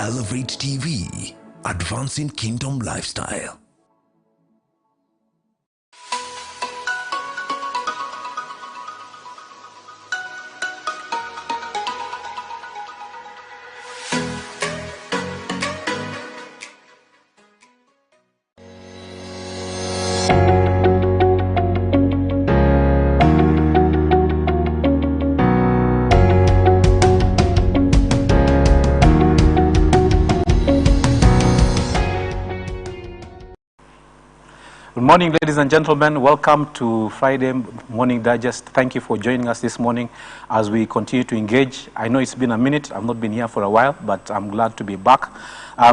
Elevate TV, advancing kingdom lifestyle. Good morning, ladies and gentlemen. Welcome to Friday Morning Digest. Thank you for joining us this morning as we continue to engage. I know it's been a minute. I've not been here for a while, but I'm glad to be back.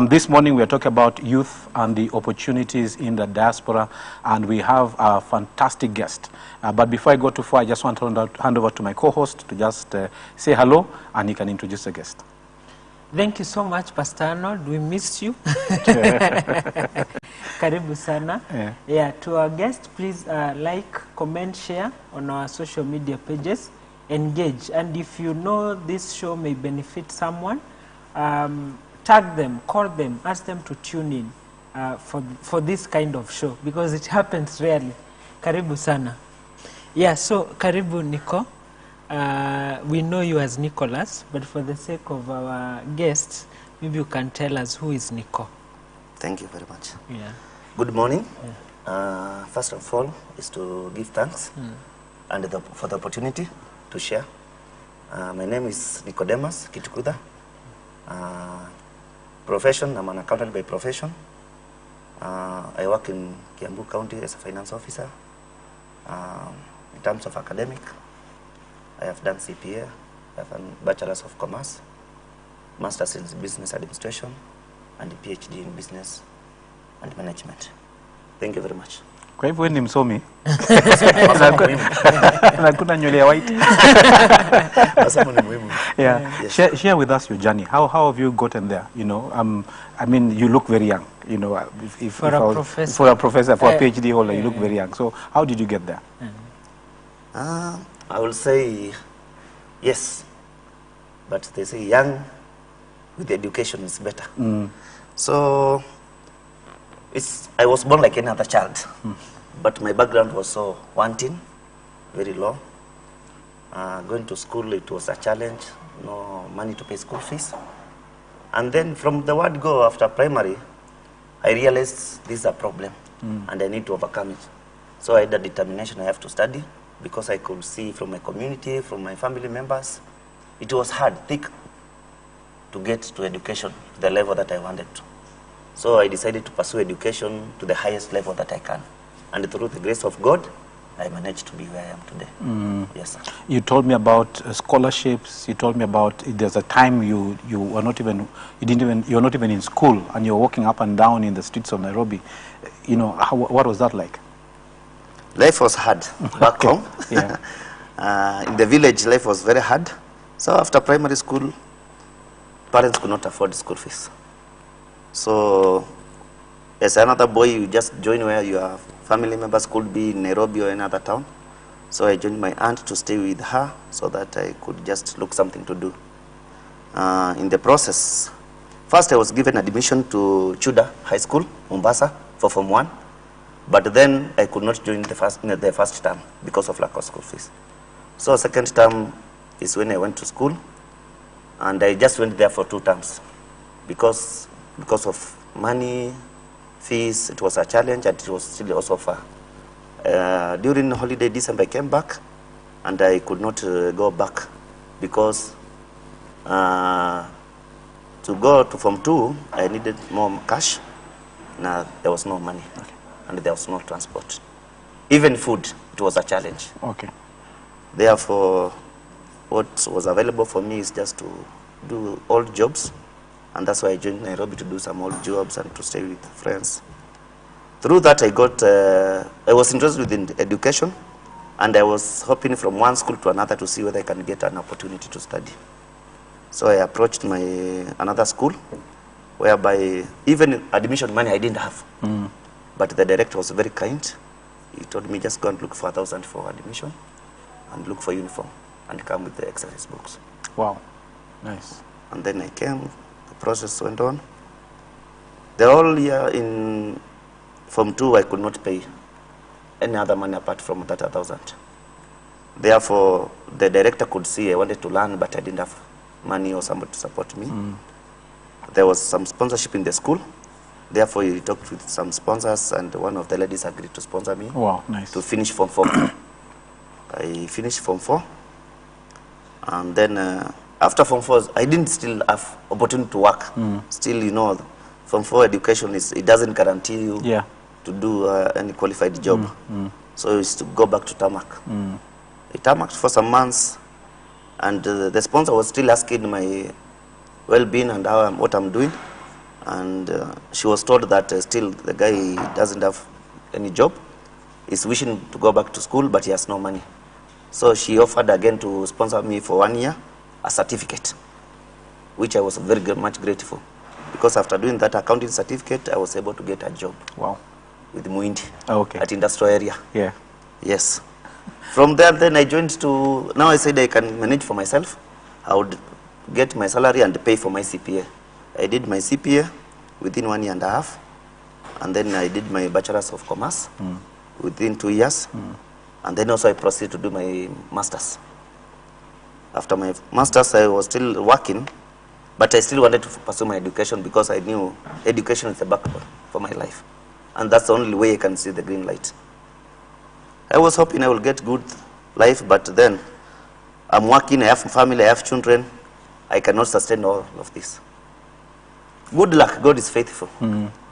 This morning we are talking about youth and the opportunities in the diaspora, and we have a fantastic guest. But before I go too far, I just want to hand over to my co-host to just say hello, and he can introduce the guest. Thank you so much, Pastor Arnold. We missed you. Karibu sana. Yeah, to our guest, please like, comment, share on our social media pages, engage. And if you know this show may benefit someone, tag them, call them, ask them to tune in for this kind of show, because it happens rarely. Karibu sana. Yeah, so karibu Nico. We know you as Nicholas, but for the sake of our guests, maybe you can tell us who is Nico. Thank you very much. Yeah. Good morning. Yeah. First of all is to give thanks and for the opportunity to share. My name is Nicodemus Kitukuda. Profession, I'm an accountant by profession. I work in Kiambu County as a finance officer. In terms of academic, I have done CPA, I have a Bachelor's of Commerce, Master's in Business Administration, and a PhD in Business and Management. Thank you very much. Kwa hivyo ni msomi. Nakuna nywele ya white. Masomo ni muhimu. Yeah. Yes. Share with us your journey. How have you gotten there? You know, I mean, you look very young. You know, for a professor, for a PhD holder, you look very young. So, how did you get there? I will say yes, but they say young with education is better. So I was born like any other child, but my background was so wanting, very low. Going to school, it was a challenge, no money to pay school fees. And then from the word go after primary, I realized this is a problem and I need to overcome it. So I had a determination I have to study, because I could see from my community, from my family members, it was hard, thick, to get to education to the level that I wanted to. So I decided to pursue education to the highest level that I can. And through the grace of God, I managed to be where I am today. Yes, sir. You told me about scholarships. You told me about there's a time you were not even in school and you were walking up and down in the streets of Nairobi. You know, what was that like? Life was hard back home. Yeah. In the village, life was very hard. So after primary school, parents could not afford school fees. So as another boy, you just join where your family members could be in Nairobi or another town. So I joined my aunt to stay with her so that I could just look something to do. In the process, first I was given admission to Chuda High School, Mombasa, for Form 1. But then I could not join the first term because of lack of school fees. So second term is when I went to school, and I just went there for 2 terms because of money, fees. It was a challenge, and it was still also far. During holiday December, I came back, and I could not go back because to go to Form 2, I needed more cash. Now there was no money. Okay. And there was no transport. Even food, it was a challenge. Okay. Therefore, what was available for me is just to do old jobs, and that's why I joined Nairobi to do some old jobs and to stay with friends. Through that, I was interested in education, and I was hoping from one school to another to see whether I can get an opportunity to study. So I approached another school, whereby even admission money I didn't have. But the director was very kind. He told me just go and look for 1,000 for admission and look for uniform and come with the exercise books. Wow, nice. And then I came, process went on. The whole year in Form 2, I could not pay any other money apart from 30,000. Therefore, the director could see I wanted to learn, but I didn't have money or somebody to support me. There was some sponsorship in the school. Therefore, he talked with some sponsors, and one of the ladies agreed to sponsor me. Wow, nice. To finish Form 4. I finished Form 4. And then after Form 4, I didn't still have opportunity to work. Still, you know, Form 4 education, it doesn't guarantee you to do any qualified job. So it's to go back to tarmac. I tarmacked for some months, and the sponsor was still asking my well-being and what I'm doing. And she was told that still the guy doesn't have any job. He's wishing to go back to school, but he has no money. So she offered again to sponsor me for 1 year, a certificate, which I was very much grateful. Because after doing that accounting certificate, I was able to get a job. Wow. With Mutinda at industrial area. Yeah. Yes. From there, then I joined to, now I said I can manage for myself. I would get my salary and pay for my CPA. I did my CPA within 1 year and a half. And then I did my Bachelor's of Commerce within 2 years. And then also I proceeded to do my Master's. After my Master's, I was still working, but I still wanted to pursue my education because I knew education is the backbone for my life. And that's the only way I can see the green light. I was hoping I will get good life, but then I'm working, I have family, I have children. I cannot sustain all of this. Good luck, God is faithful.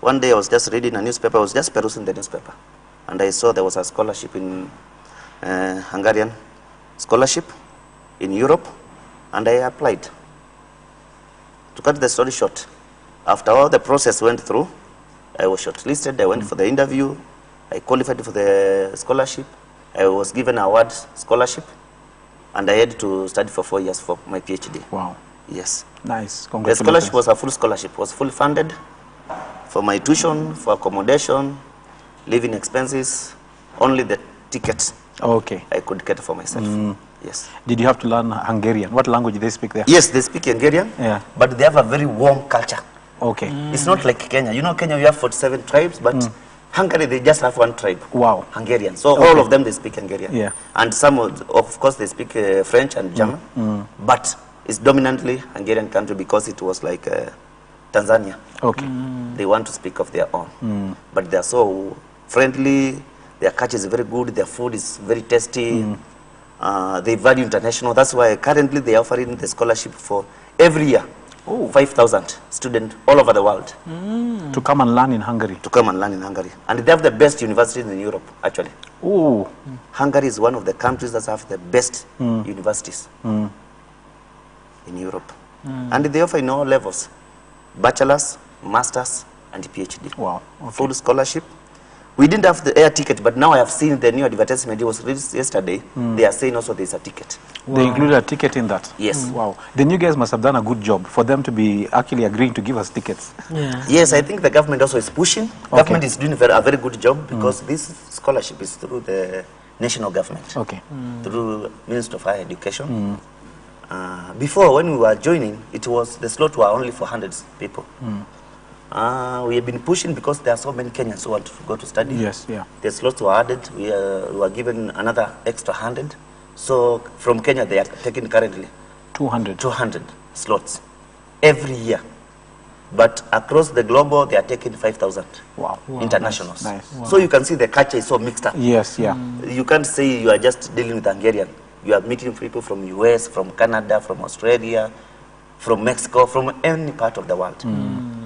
One day I was just reading a newspaper, I was just perusing the newspaper, and I saw there was a scholarship in Hungarian scholarship in Europe, and I applied. To cut the story short, after all the process went through, I was shortlisted, I went for the interview, I qualified for the scholarship, I was given an award scholarship, and I had to study for 4 years for my PhD. Wow. Yes. Nice. The scholarship was a full scholarship, was fully funded for my tuition, for accommodation, living expenses, only the ticket I could get for myself. Yes. Did you have to learn Hungarian? What language do they speak there? Yes, they speak Hungarian, but they have a very warm culture. Okay. It's not like Kenya. You know, Kenya, we have 47 tribes, but Hungary, they just have one tribe. Wow. Hungarian. So all of them, they speak Hungarian. Yeah. And some, of course, they speak French and German, but it's dominantly Hungarian country because it was like Tanzania. Okay. They want to speak of their own. But they are so friendly, their culture is very good, their food is very tasty, they value international. That's why currently they are offering the scholarship for every year. 5,000 students all over the world. To come and learn in Hungary. To come and learn in Hungary. And they have the best universities in Europe, actually. Hungary is one of the countries that have the best universities in Europe. And they offer in all levels. Bachelor's, master's, and PhD. Wow. Full scholarship. We didn't have the air ticket, but now I have seen the new advertisement. It was released yesterday. They are saying also there's a ticket. They included a ticket in that? Yes. Wow. Then you guys must have done a good job for them to be actually agreeing to give us tickets. Yes, I think the government also is pushing. Government is doing a very good job because this scholarship is through the national government. Through Ministry of Higher Education. Before, when we were joining, the slot were only for 100 people. We have been pushing because there are so many Kenyans who want to go to study. Yes, The slots were added. We were given another extra 100. So from Kenya, they are taking currently 200 slots every year. But across the globe, they are taking 5,000 internationals. Nice. So you can see the culture is so mixed up. Yes, You can't say you are just dealing with Hungarian. You are meeting people from US, from Canada, from Australia, from Mexico, from any part of the world.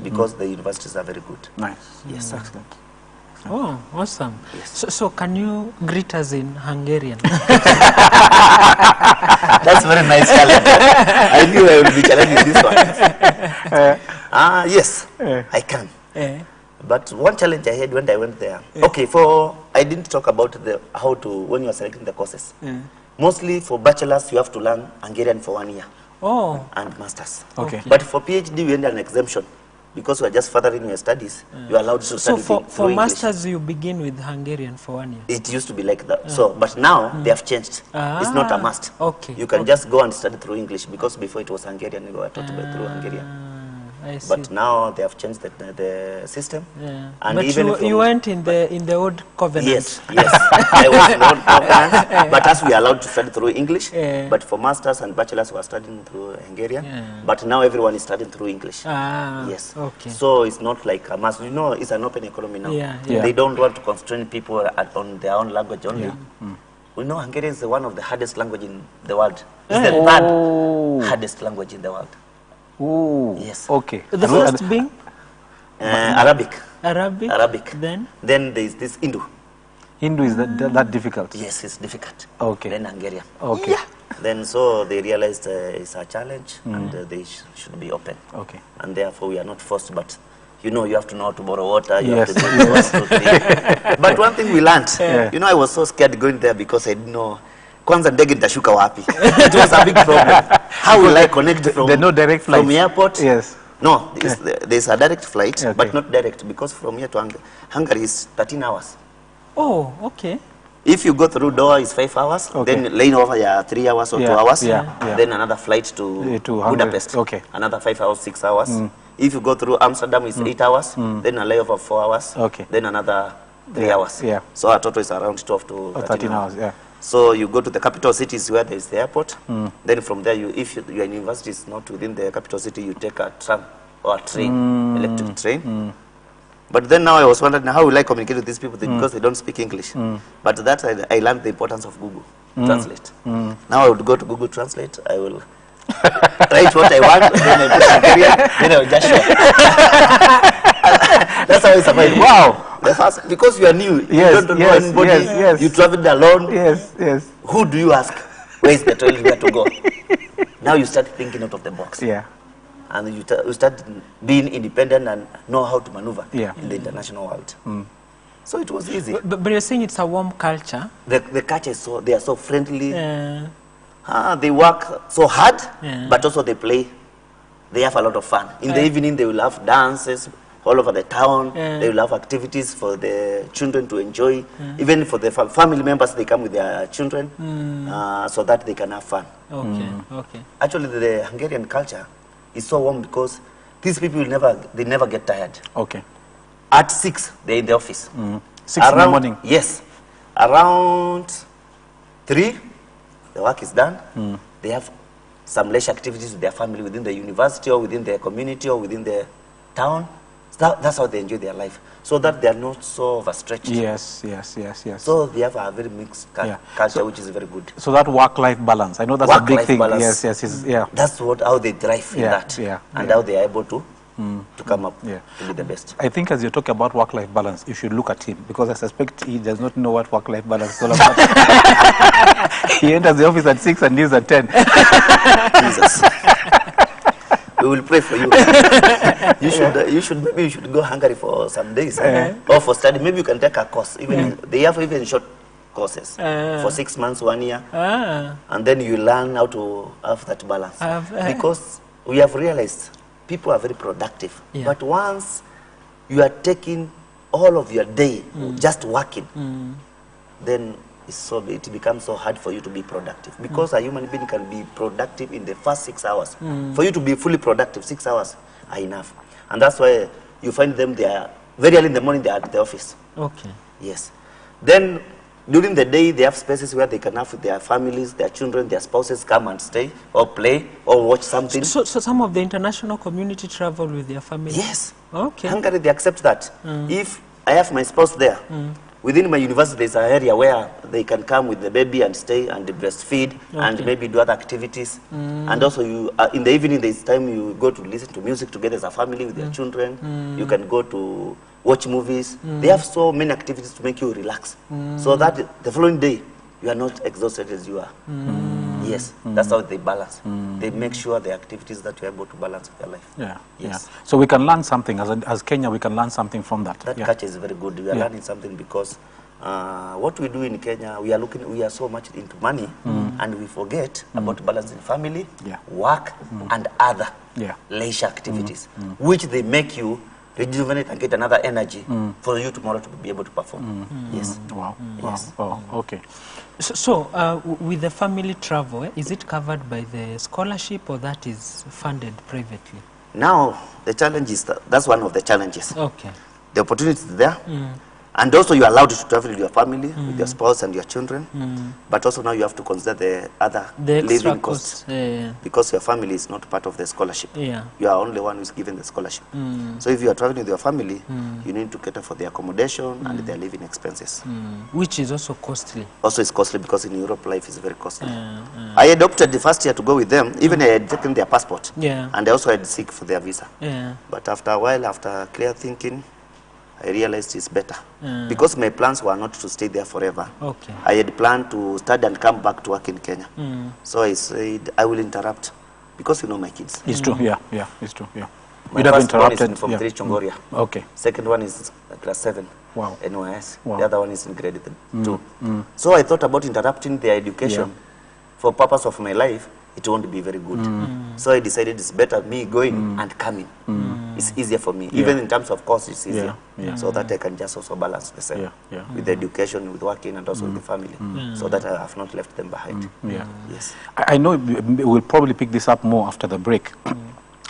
Because the universities are very good. Nice. Yes. Excellent. Oh, awesome. Yes. So can you greet us in Hungarian? That's a very nice challenge. I knew I would be challenging this one. Yes, I can. But one challenge I had when I went there. Okay, I didn't talk about when you are selecting the courses. Mostly for bachelors, you have to learn Hungarian for 1 year. And masters. But for PhD, we had an exemption. Because you are just furthering your studies, you are allowed to study So for masters, you begin with Hungarian for 1 year? It used to be like that. But now they have changed. It's not a must. You can just go and study through English because before it was Hungarian, you were taught through Hungarian. I see. But now they have changed the system. Yeah. And But even you went in the old covenant. Yes, yes. I was in old covenant, but as we are allowed to study through English, but for masters and bachelors we are studying through Hungarian, but now everyone is studying through English. Ah, yes. okay. So it's not like a must. You know, it's an open economy now. Yeah, yeah. They don't want to constrain people on their own language only. We know Hungarian is one of the hardest language in the world. It's the third hardest language in the world. Oh, yes. Okay. The first being? Arabic. Arabic. Then there is this Hindu. Hindu is that difficult? Yes, it's difficult. Okay. Then Hungarian. Okay. Yeah. Then so they realized it's a challenge and they should be open. Okay. And therefore we are not forced, but you know, you have to know how to borrow water. You Yes. have to do 1, 2, 3. But one thing we learned, you know, I was so scared going there because I didn't know. Kwanza ndege nitashuka wapi? It was a big problem. How will I connect from? There are no direct flights. From airport? Yes. No, there's a direct flight, Okay. but not direct because from here to Hungary is 13 hours. Oh, okay. If you go through Doha, it's 5 hours. Okay. Then lane over, 3 hours or 2 Yeah, hours. yeah. Then another flight to Hungary. Budapest. Okay. Another 5 hours, 6 hours. If you go through Amsterdam, it's 8 hours. Then a layover 4 hours. Okay. Then another 3 hours. Yeah. So our total is around 12 to 13 hours. Yeah. So you go to the capital cities where there is the airport. Then from there, if your university is not within the capital city, you take a tram or a train, electric train. But then now I was wondering, how will I communicate with these people because they don't speak English? But that I learned the importance of Google Translate. Now I would go to Google Translate. I will write what I want, then I put Hungarian, then I will just show. That's how I survived. Wow. The first, because you are new, Yes, you don't know yes, anybody, yes, yes. you traveled alone. Yes, yes. Who do you ask? Where is the toilet, where to go? Now you start thinking out of the box. Yeah. And you start being independent and know how to maneuver Yeah. in the international world. So it was easy. But you're saying it's a warm culture. The culture is they are so friendly. They work so hard, but also they play. They have a lot of fun. In the evening, they will have dances all over the town. They will have activities for the children to enjoy. Even for the family members, they come with their children so that they can have fun. Okay, okay. Actually, the Hungarian culture is so warm because these people will never get tired. Okay. At 6, they're in the office. 6 in the morning. Yes. Around 3, the work is done. They have some leisure activities with their family within the university or within their community or within the town. That's how they enjoy their life. So that they are not so overstretched. Yes, yes, yes, yes. So they have a very mixed culture, which is very good. So that work-life balance, I know that's a big thing. Balance, yes, yes, yeah. That's how they thrive in that, and how they are able to come up to be the best. I think as you talk about work-life balance, you should look at him because I suspect he does not know what work-life balance is all about. He enters the office at 6 and leaves at 10. Jesus. We will pray for you. Maybe you should go Hungary for some days or for study. Maybe you can take a course. They have even short courses for 6 months, 1 year, and then you learn how to have that balance. Because we have realized people are very productive, but once you are taking all of your day just working, then it becomes so hard for you to be productive because a human being can be productive in the first 6 hours. For you to be fully productive, 6 hours are enough. And that's why you find them, they are very early in the morning, they are at the office. Okay. Yes. Then during the day, they have spaces where they can have with their families, their children, their spouses come and stay or play or watch something. So some of the international community travel with their family? Yes. Okay. Hungary, they accept that. If I have my spouse there, within my university, there's an area where they can come with the baby and stay and breastfeed and maybe do other activities. And also, in the evening, there's time you go to listen to music together as a family with your children. You can go to watch movies. They have so many activities to make you relax. So that the following day, you are not exhausted as you are. Yes, that's how they balance. They make sure the activities that you're able to balance with your life. Yeah, yes. Yeah. So we can learn something, as Kenya, we can learn something from that. That culture is very good. We are learning something because what we do in Kenya, we are so much into money and we forget about balancing family, work, and other leisure activities, which they make you rejuvenate and get another energy for you tomorrow to be able to perform. Yes. Wow. Yes. Wow. Okay. So with the family travel, is it covered by the scholarship or that is funded privately? Now, the challenge is, that's one of the challenges. Okay. The opportunity is there. And also you are allowed to travel with your family, with your spouse and your children. But also now you have to consider the other living costs. Because your family is not part of the scholarship. You are only one who is given the scholarship. So if you are traveling with your family, you need to cater for the accommodation and their living expenses. Which is also costly. Also it's costly because in Europe life is very costly. I had opted the first year to go with them. Even I had taken their passport. And I also had seek for their visa. But after a while, after clear thinking, I realized it's better. Because my plans were not to stay there forever. I had planned to study and come back to work in Kenya. So I said, I will interrupt. Because you know my kids. It's true, it's true, My first one is in Form 3 Chongoria. Okay. Second one is class 7. Wow. NYS. The other one is in grade 2. So I thought about interrupting their education for purpose of my life. It won't be very good. So I decided it's better me going and coming. It's easier for me. Even in terms of cost, it's easier. So that I can just also balance the same with the education, with working, and also with the family. So that I have not left them behind. Yes. I know we'll probably pick this up more after the break.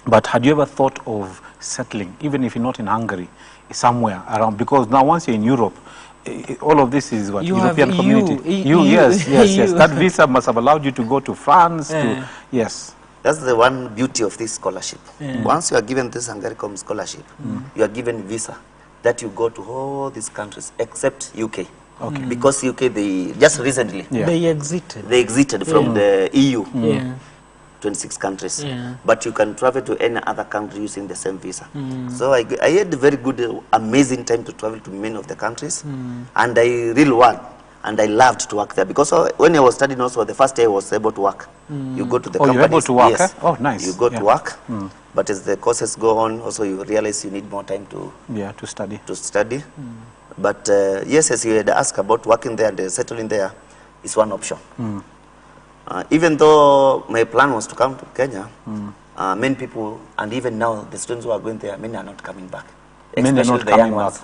But had you ever thought of settling, even if you're not in Hungary, somewhere around? Because now once you're in Europe, all of this is what European community. Yes. That visa must have allowed you to go to France. Yes. That's the one beauty of this scholarship. Once you are given this Hungaricom scholarship, you are given visa that you go to all these countries except UK. Because UK, they just recently they exited. They exited from the EU. 26 countries, but you can travel to any other country using the same visa. So I had a very good, amazing time to travel to many of the countries, and I really worked, and I loved to work there, because when I was studying also, the first day I was able to work. You go to the companies. You're able to work, yes. Oh, nice. You go to work, but as the courses go on, also you realize you need more time to study. But yes, as you had asked about working there and settling there, is one option. Even though my plan was to come to Kenya, many people, and even now the students who are going there, many are not coming back. Especially the young ones.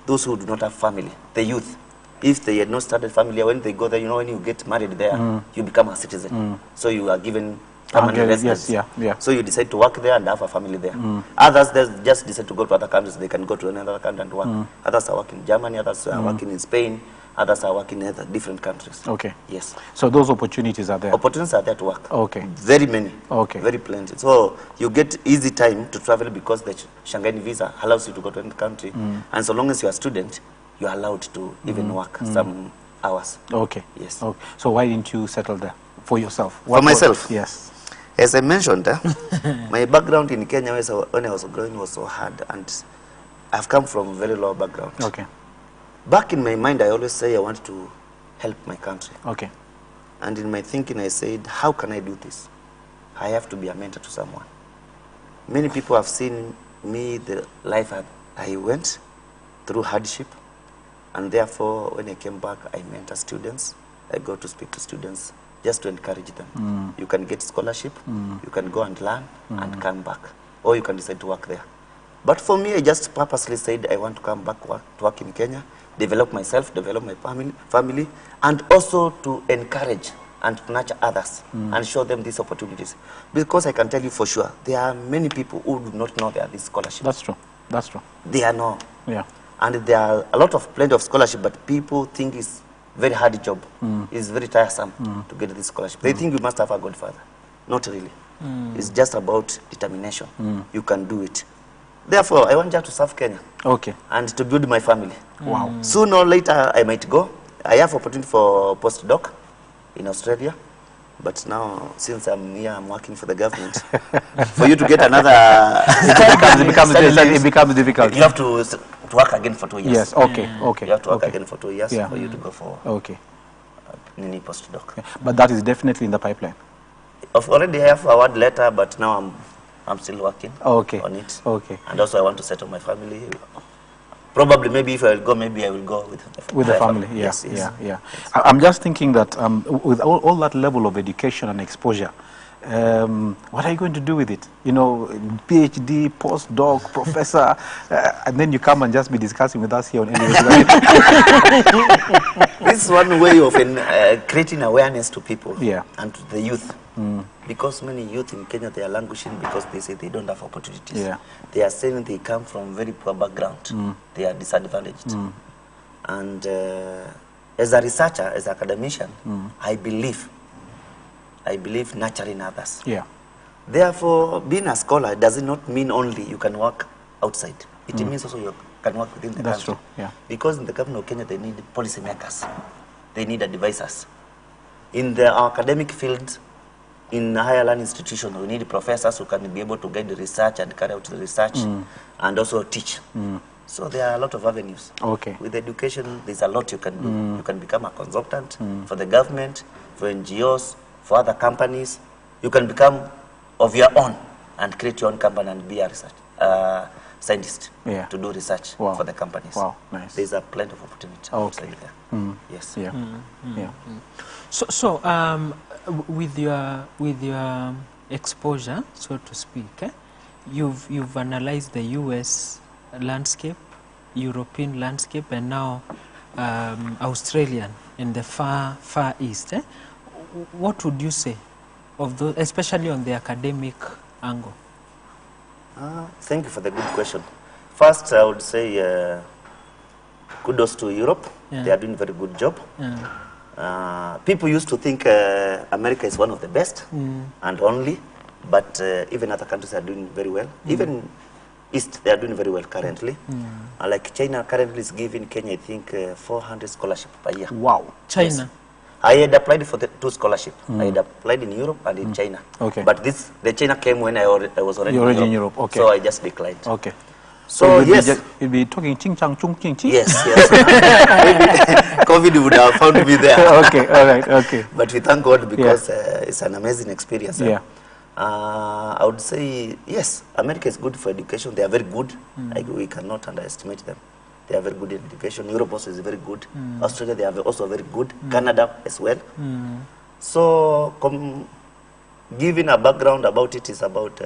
Those who do not have family, the youth. If they had not started family, when they go there, you know, when you get married there, you become a citizen. So you are given permanent residence. So you decide to work there and have a family there. Others, they just decide to go to other countries. They can go to another country and work. Others are working in Germany, others are working in Spain. Others are working in other different countries. Yes. So those opportunities are there? Opportunities are there to work. Very many. Very plenty. So you get easy time to travel because the Shanghai visa allows you to go to any country. And so long as you are a student, you are allowed to even work some hours. Yes. So why didn't you settle there for yourself? For myself? Yes. As I mentioned, my background in Kenya when I was growing was so hard, and I've come from a very low background. Back in my mind, I always say I want to help my country. And in my thinking, I said, how can I do this? I have to be a mentor to someone. Many people have seen me, the life I went through hardship. And therefore, when I came back, I mentor students. I go to speak to students just to encourage them. You can get scholarship, you can go and learn and come back. Or you can decide to work there. But for me, I just purposely said I want to come back to work in Kenya, develop myself, develop my family, and also to encourage and to nurture others and show them these opportunities. Because I can tell you for sure, there are many people who do not know there are these scholarships. That's true. That's true. They are not. And there are a lot of plenty of scholarship, but people think it's very hard job. It's very tiresome to get this scholarship. They think you must have a godfather. Not really. It's just about determination. You can do it. Therefore, I want just to serve Kenya. And to build my family. Sooner or later, I might go. I have opportunity for postdoc in Australia. But now, since I'm here, I'm working for the government. For you to get another... it becomes difficult. You have to work again for 2 years. Yes, You have to work again for 2 years for you to go for mini postdoc. But that is definitely in the pipeline. Already I have a award letter, but now I'm still working on it. And also I want to settle my family. Probably, maybe if I will go, maybe I will go with the family. Yes. I'm just thinking that with all that level of education and exposure, what are you going to do with it? You know, PhD, postdoc, professor, and then you come and just be discussing with us here on This is one way of creating awareness to people and to the youth. Because many youth in Kenya, they are languishing because they say they don't have opportunities. They are saying they come from very poor background. They are disadvantaged. And as a researcher, as an academician, I believe nurturing others. Therefore, being a scholar does not mean only you can work outside. It means also you can work within the country. Because in the government of Kenya, they need policy makers. They need advisors. In the academic field, in higher learning institutions, we need professors who can be able to guide the research and carry out the research and also teach. So there are a lot of avenues. With education, there's a lot you can do. You can become a consultant for the government, for NGOs, for other companies. You can become of your own and create your own company and be a research scientist to do research for the companies. Nice. There's a plenty of opportunity outside there. Yes. So with your exposure, so to speak, you've analyzed the U.S. landscape, European landscape, and now Australian in the far east. What would you say of those, especially on the academic angle? Thank you for the good question. First, I would say kudos to Europe. They are doing a very good job. People used to think America is one of the best and only, but even other countries are doing very well. Even East, they are doing very well currently. Like China currently is giving Kenya, I think, 400 scholarships per year. Wow. China? Yes. I had applied for the 2 scholarships. I had applied in Europe and in China. But the China came when I was already in Europe. So I just declined. So yes. You'll be talking ching chang chung ching ching. Yes. COVID would have found me there. All right. But we thank God because it's an amazing experience. I would say, yes, America is good for education. They are very good. We cannot underestimate them. They are very good in education. Europe also is very good. Australia, they are also very good. Canada as well. So, giving a background about it is about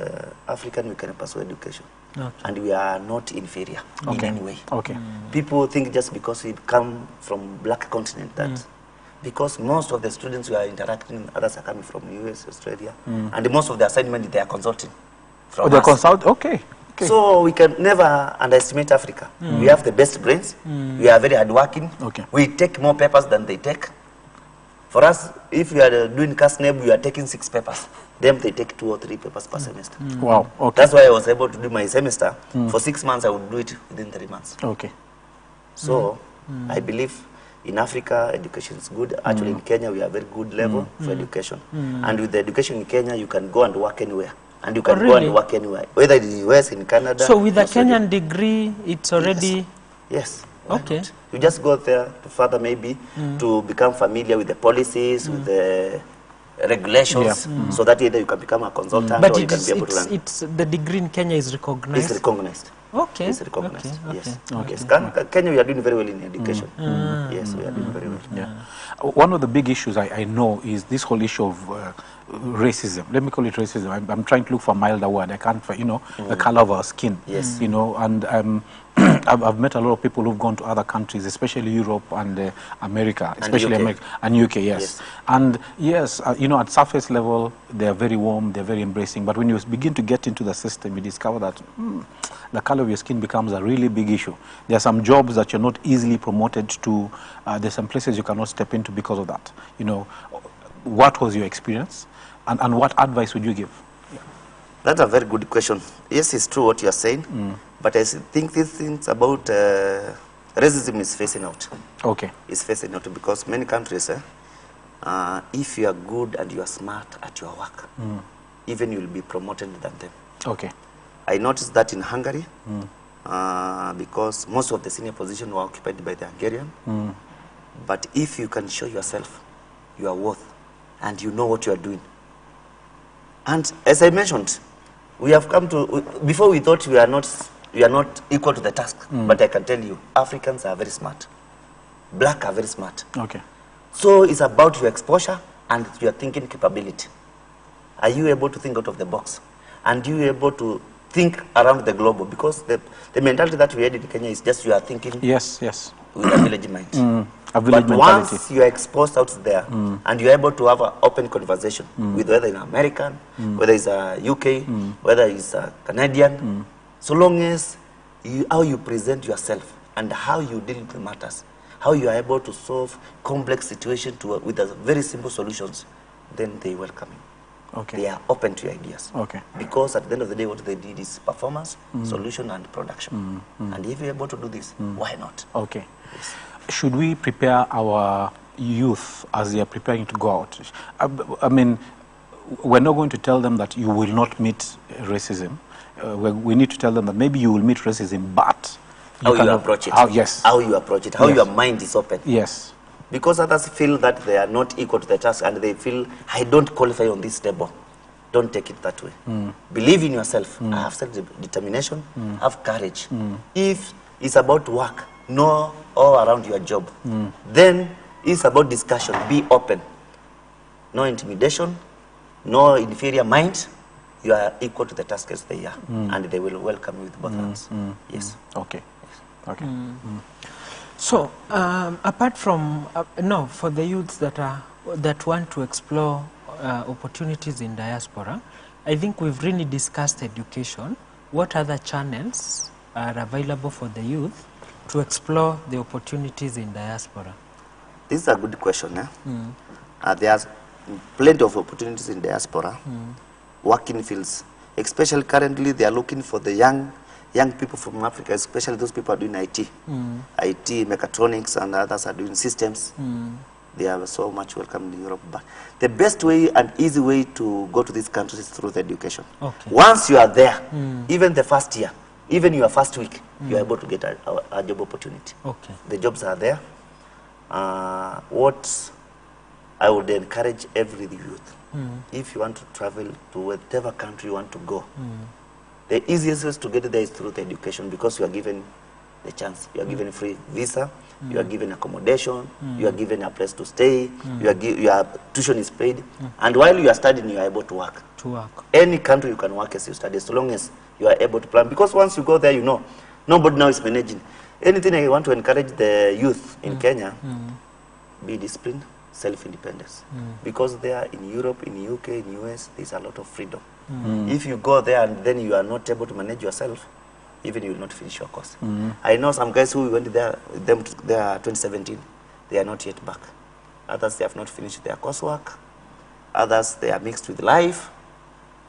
African we can pursue education. And we are not inferior in any way. People think just because we come from black continent that because most of the students we are interacting with, others are coming from US, Australia, and most of the assignment they are consulting from us. So we can never underestimate Africa. We have the best brains. We are very hardworking. We take more papers than they take. For us, if we are doing CASNEB, we are taking 6 papers. Them, they take 2 or 3 papers per semester. That's why I was able to do my semester. For 6 months, I would do it within 3 months. So I believe in Africa, education is good. Actually, in Kenya, we are very good level for education. And with the education in Kenya, you can go and work anywhere. And you can go and work anywhere, whether in the US, in Canada. So with a Kenyan degree, it's already... Yes. You just go there to further maybe to become familiar with the policies, with the regulations, so that either you can become a consultant or you can be able to learn. The degree in Kenya is recognized? It's recognized. It's recognized. Yes. Kenya, we are doing very well in education. Yes, we are doing very well. One of the big issues I know is this whole issue of racism. Let me call it racism. I'm trying to look for a milder word. I can't find, the color of our skin. And I've met a lot of people who've gone to other countries, especially Europe and America, especially America and UK, And yes, at surface level, they're very warm, they're very embracing. But when you begin to get into the system, you discover that the color of your skin becomes a really big issue. There are some jobs that you're not easily promoted to. There's some places you cannot step into because of that. What was your experience, and what advice would you give? That's a very good question. Yes, it's true what you are saying, but I think these things about racism is facing out. It's facing out because many countries, if you are good and you are smart at your work, even you will be promoted than them. I noticed that in Hungary, because most of the senior positions were occupied by the Hungarian. But if you can show yourself your worth and you know what you are doing, and as I mentioned, we have come to, before we thought we are not equal to the task, but I can tell you, Africans are very smart. Black are very smart. So it's about your exposure and your thinking capability. Are you able to think out of the box? And you able to think around the globe? Because the mentality that we had in Kenya is just you are thinking yes, with a village mind. A village But mentality. once you are exposed out there and you're able to have an open conversation with whether it's American, whether it's a UK, whether it's a Canadian, so long as how you present yourself and how you deal with the matters, how you are able to solve complex situations with very simple solutions, then they welcome you. Okay. They are open to your ideas. Okay. Because at the end of the day, what they did is performance, solution, and production. And if you're able to do this, why not? Okay. Yes. Should we prepare our youth as they are preparing to go out? I mean, we're not going to tell them that you will not meet racism. We need to tell them that maybe you will meet racism, but how you approach it. Yes. How you approach it. How your mind is open. Yes. Because others feel that they are not equal to the task and they feel, I don't qualify on this table. Don't take it that way. Believe in yourself. Have self-determination. Have courage. If it's about work, know all around your job. Then it's about discussion. Be open. No intimidation. No inferior mind. You are equal to the task as they are. And they will welcome you with both hands. Yes. Okay. Okay. So, apart from, for the youths that want to explore opportunities in diaspora, I think we've really discussed education. What other channels are available for the youth to explore the opportunities in diaspora? This is a good question. There's plenty of opportunities in diaspora, working fields. Especially currently, they are looking for the young people from Africa, especially those people are doing IT. IT, mechatronics, and others are doing systems. They are so much welcome in Europe. But the best way and easy way to go to these countries is through the education. Okay. Once you are there, even the first year, even your first week, you are able to get a job opportunity. Okay. The jobs are there. What I would encourage every youth, if you want to travel to whatever country you want to go, the easiest way to get there is through the education, because you are given the chance. You are given free visa, you are given accommodation, you are given a place to stay, your tuition is paid, and while you are studying, you are able to work. Any country you can work as you study, so long as you are able to plan. Because once you go there, you know, nobody now is managing. Anything I want to encourage the youth in Kenya, be disciplined, self-independence. Because there in Europe, in UK, in US, there's a lot of freedom. If you go there and then you are not able to manage yourself, even you will not finish your course. I know some guys who went there, them there 2017, they are not yet back. Others, they have not finished their coursework. Others, they are mixed with life.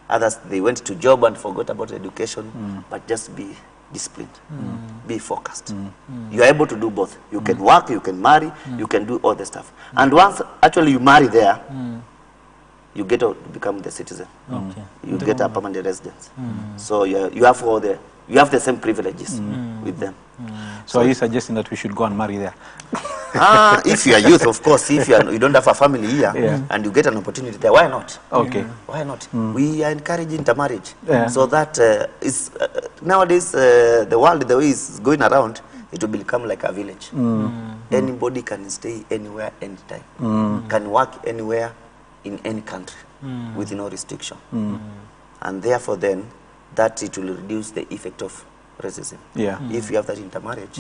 Others, they went to job and forgot about education. But just be disciplined, be focused. You are able to do both. You can work, you can marry, you can do all the stuff. And once actually you marry there, you get to become the citizen. You get a permanent residence. So you have all the same privileges with them. So are you suggesting that we should go and marry there? If you are youth, of course. If you don't have a family here and you get an opportunity there, why not? Okay. Why not? We are encouraging intermarriage. So that nowadays the world, the way it's going around, it will become like a village. Anybody can stay anywhere, anytime. Can work anywhere in any country with no restriction. And therefore then, that it will reduce the effect of racism. If you have that intermarriage.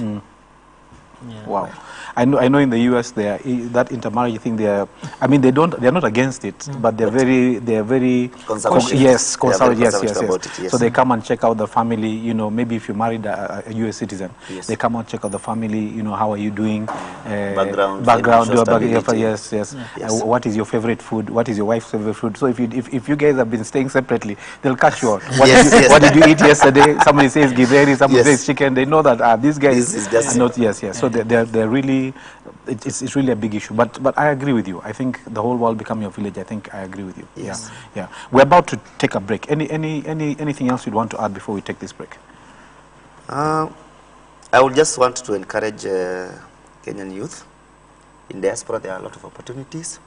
Wow. I know in the US that intermarriage thing, they're not against it, but they're very conservative. Yes. So they come and check out the family, you know, maybe if you married a US citizen, they come and check out the family, you know, how are you doing? Background, yes. What is your favorite food? What is your wife's favorite food? So if you guys have been staying separately, they'll catch you out. What did you eat yesterday? Somebody says githeri, somebody says chicken. They know that these guys are not, So they're really, it's really a big issue. But I agree with you. I think the whole world become your village. I think I agree with you. Yeah. We're about to take a break. Anything else you'd want to add before we take this break? I would just want to encourage Kenyan youth. In diaspora, there are a lot of opportunities.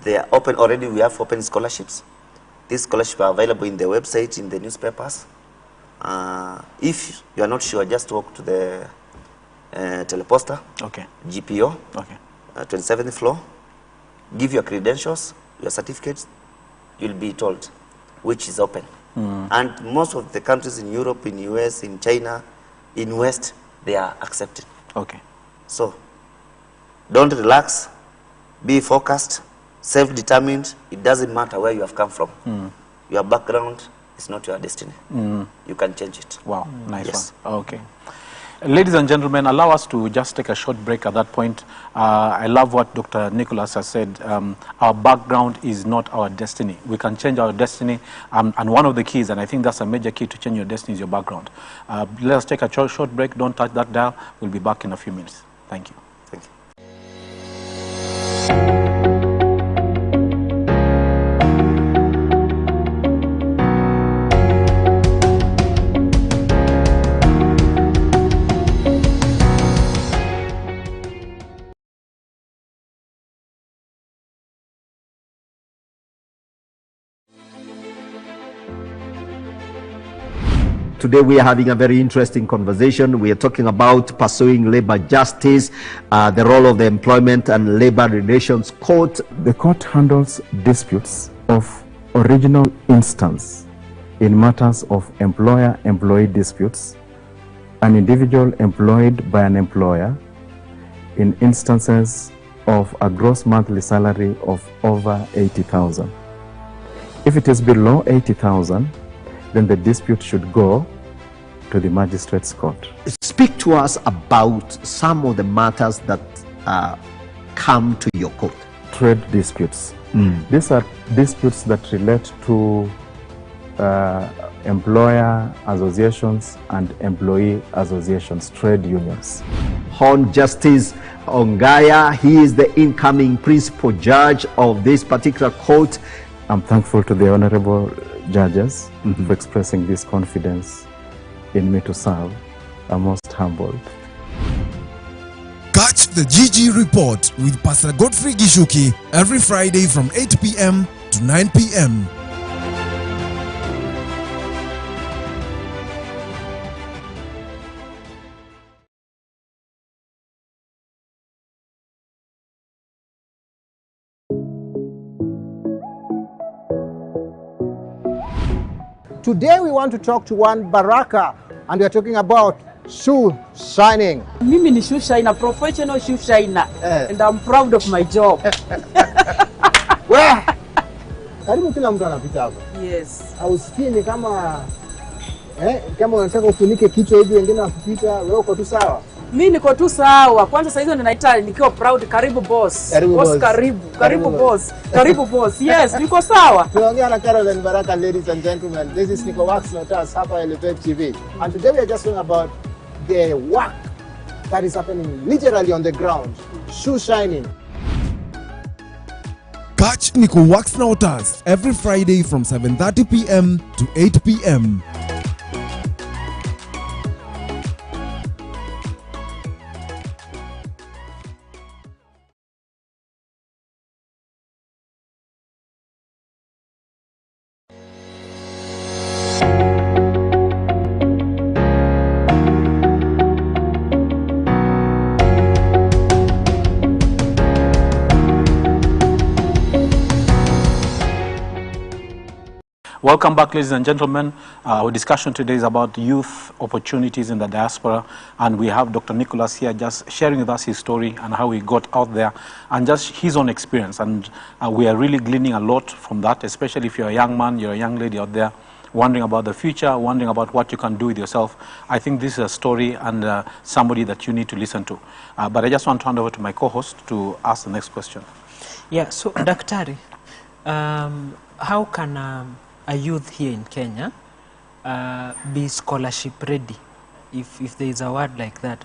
They are open already. We have open scholarships. These scholarships are available in the website, in the newspapers. If you are not sure, just walk to the teleposter, GPO, 27th floor. Give your credentials, your certificates. you'll be told which is open. And most of the countries in Europe, in US, in China, in West, they are accepted. Okay. So, don't relax, be focused, self-determined. It doesn't matter where you have come from. Your background is not your destiny. You can change it. Wow, nice Yes. one. Okay. Ladies and gentlemen, allow us to just take a short break at that point. I love what Dr. Nicholas has said. Our background is not our destiny. We can change our destiny, and one of the keys, and I think that's a major key to change your destiny, is your background. Let us take a short break. Don't touch that dial. We'll be back in a few minutes. Thank you. Thank you. Today we are having a very interesting conversation. We are talking about pursuing labor justice, the role of the Employment and Labor Relations Court. The court handles disputes of original instance in matters of employer-employee disputes, an individual employed by an employer in instances of a gross monthly salary of over 80,000. If it is below 80,000, then the dispute should go to the magistrate's court. Speak to us about some of the matters that come to your court. Trade disputes. These are disputes that relate to employer associations and employee associations, trade unions. Hon Justice Ongaya, he is the incoming principal judge of this particular court. I'm thankful to the honorable judges for expressing this confidence in me to serve. I'm most humbled. Catch the GG Report with Pastor Godfrey Gishuki every Friday from 8 p.m. to 9 p.m. Today we want to talk to one Baraka, and we are talking about shoe shining. Mimi ni shoe shiner, professional shoe shiner, and I'm proud of my job. Well, karibu kila mtu anapita hapa. Yes. Hausikii ni kama unataka ufunike kichwa hivi, wengine wakipita, wewe uko tu sawa? Mimi niko tu sawa. Kwanza sasa hizo ninaita nikiwa proud, karibu boss. Karibu boss. Karibu boss. Karibu boss. Yes, niko sawa. Tunaongea na Caroline Baraka, ladies and gentlemen. This is Nicodemus Notas hapa Elevate TV. And today we are just talking about the work that is happening literally on the ground. Shoe shining. Catch Nico Wax Nautas every Friday from 7:30 p.m. to 8 p.m. Welcome back, ladies and gentlemen. Our discussion today is about youth opportunities in the diaspora, and we have Dr. Nicholas here just sharing with us his story and how he got out there and just his own experience. And we are really gleaning a lot from that, especially if you're a young man, you're a young lady out there wondering about the future, wondering about what you can do with yourself. I think this is a story and somebody that you need to listen to. But I just want to hand over to my co-host to ask the next question. Yeah, so Daktari, how can a youth here in Kenya be scholarship ready, if there is a word like that?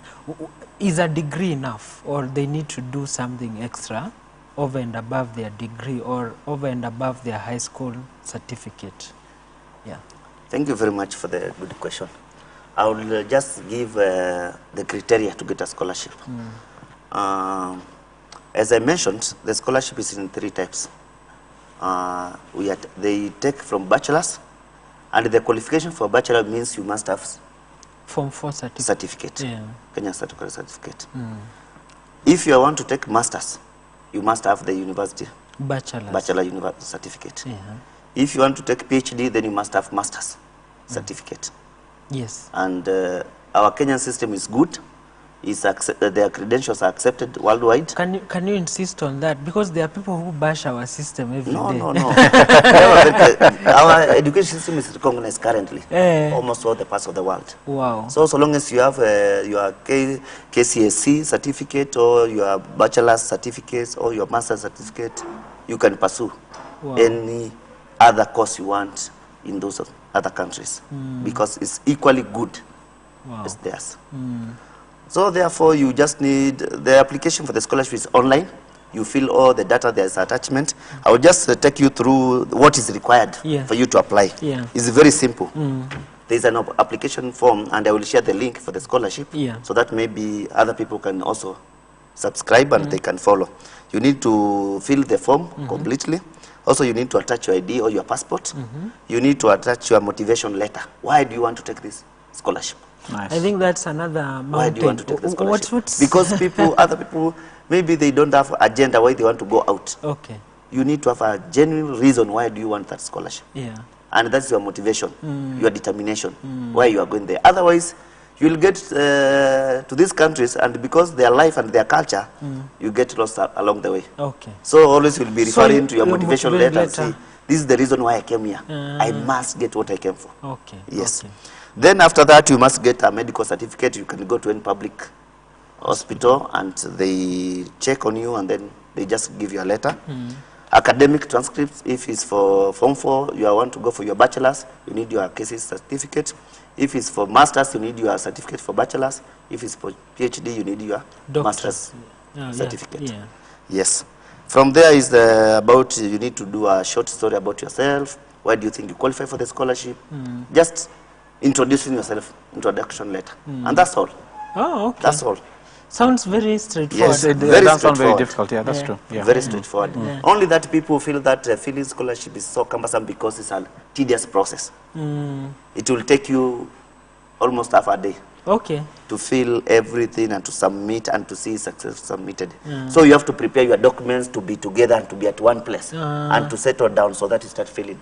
Is a degree enough, or they need to do something extra over and above their degree or over and above their high school certificate? Yeah. Thank you very much for the good question. I will just give the criteria to get a scholarship. As I mentioned, the scholarship is in 3 types. They take from bachelor's, and the qualification for bachelor means you must have Form 4 certificate. Yeah. Kenya certificate. If you want to take master's, you must have the university Bachelor university certificate. Yeah. If you want to take PhD, then you must have master's certificate. Yes. And our Kenyan system is good. Their credentials are accepted worldwide. Can you insist on that? Because there are people who bash our system every day. No. Our education system is recognized currently, almost all the parts of the world. Wow. So long as you have your KCSE certificate or your bachelor's certificate or your master's certificate, you can pursue any other course you want in those other countries because it's equally good as theirs. So therefore, you just need the application for the scholarship is online. You fill all the data, there's attachment. I will just take you through what is required for you to apply. It's very simple. There's an application form, and I will share the link for the scholarship so that maybe other people can also subscribe and they can follow. You need to fill the form completely. Also, you need to attach your ID or your passport. You need to attach your motivation letter. Why do you want to take this scholarship? Nice. I think that's another mountain. Why do you want to take the scholarship? Because other people, maybe they don't have agenda why they want to go out. Okay. You need to have a genuine reason why do you want that scholarship. Yeah. And that's your motivation, your determination, why you are going there. Otherwise, you will get to these countries, and because their life and their culture, you get lost along the way. Okay. So always you'll be referring to your motivation letter and say, this is the reason why I came here. I must get what I came for. Okay. Yes. Okay. Then after that, you must get a medical certificate. You can go to any public hospital and they check on you and then they just give you a letter. Academic transcripts, if it's for Form 4, you want to go for your bachelor's, you need your KC certificate. If it's for master's, you need your certificate for bachelor's. If it's for PhD, you need your master's certificate. Yes. From there is about, you need to do a short story about yourself. Why do you think you qualify for the scholarship? Just introducing yourself, introduction letter. And that's all. Oh, okay. That's all. Sounds very straightforward. Yes, very sound very difficult. Yeah, that's true. Yeah. Very straightforward. Only that people feel that filling scholarship is so cumbersome because it's a tedious process. It will take you almost half a day. Okay. To fill everything and to submit and to see success submitted. So you have to prepare your documents to be together and to be at one place and to settle down so that you start filling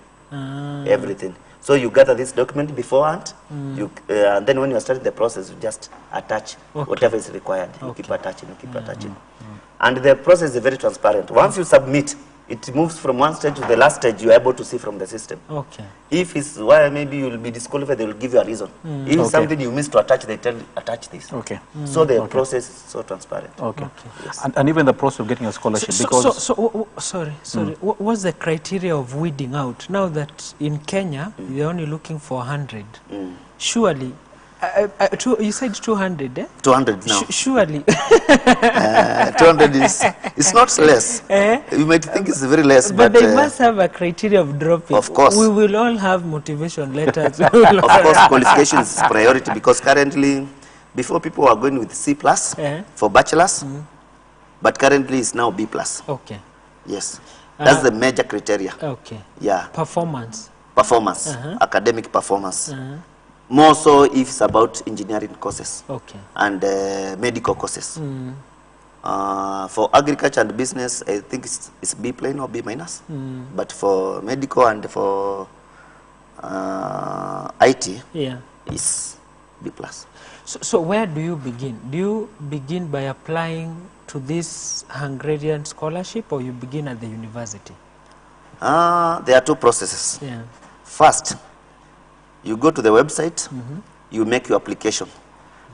everything. So you gather this document beforehand, and then when you are starting the process, you just attach whatever is required. You keep attaching, you keep attaching. And the process is very transparent. Once you submit, it moves from one stage to the last stage you are able to see from the system. Okay. If it's why maybe you will be disqualified, they will give you a reason. If it's something you missed to attach, they tell you, attach this. Okay. So the process is so transparent. Okay. Yes. And even the process of getting a scholarship, sorry. What's the criteria of weeding out? Now that in Kenya, you're only looking for 100. Surely, you said 200, eh? 200 now. Surely. 200 is, it's not less. You might think it's very less, but they must have a criteria of dropping. Of course. We will all have motivation letters. Of course, qualifications is priority because currently, before people are going with C+ for bachelor's, but currently it's now B+. Okay. Yes. That's the major criteria. Okay. Yeah. Performance. Academic performance. More so if it's about engineering courses and medical courses. For agriculture and business, I think it's B plain or B minus. But for medical and for IT, it's B+. So where do you begin? Do you begin by applying to this Hungarian scholarship or you begin at the university? There are two processes. First, you go to the website, you make your application.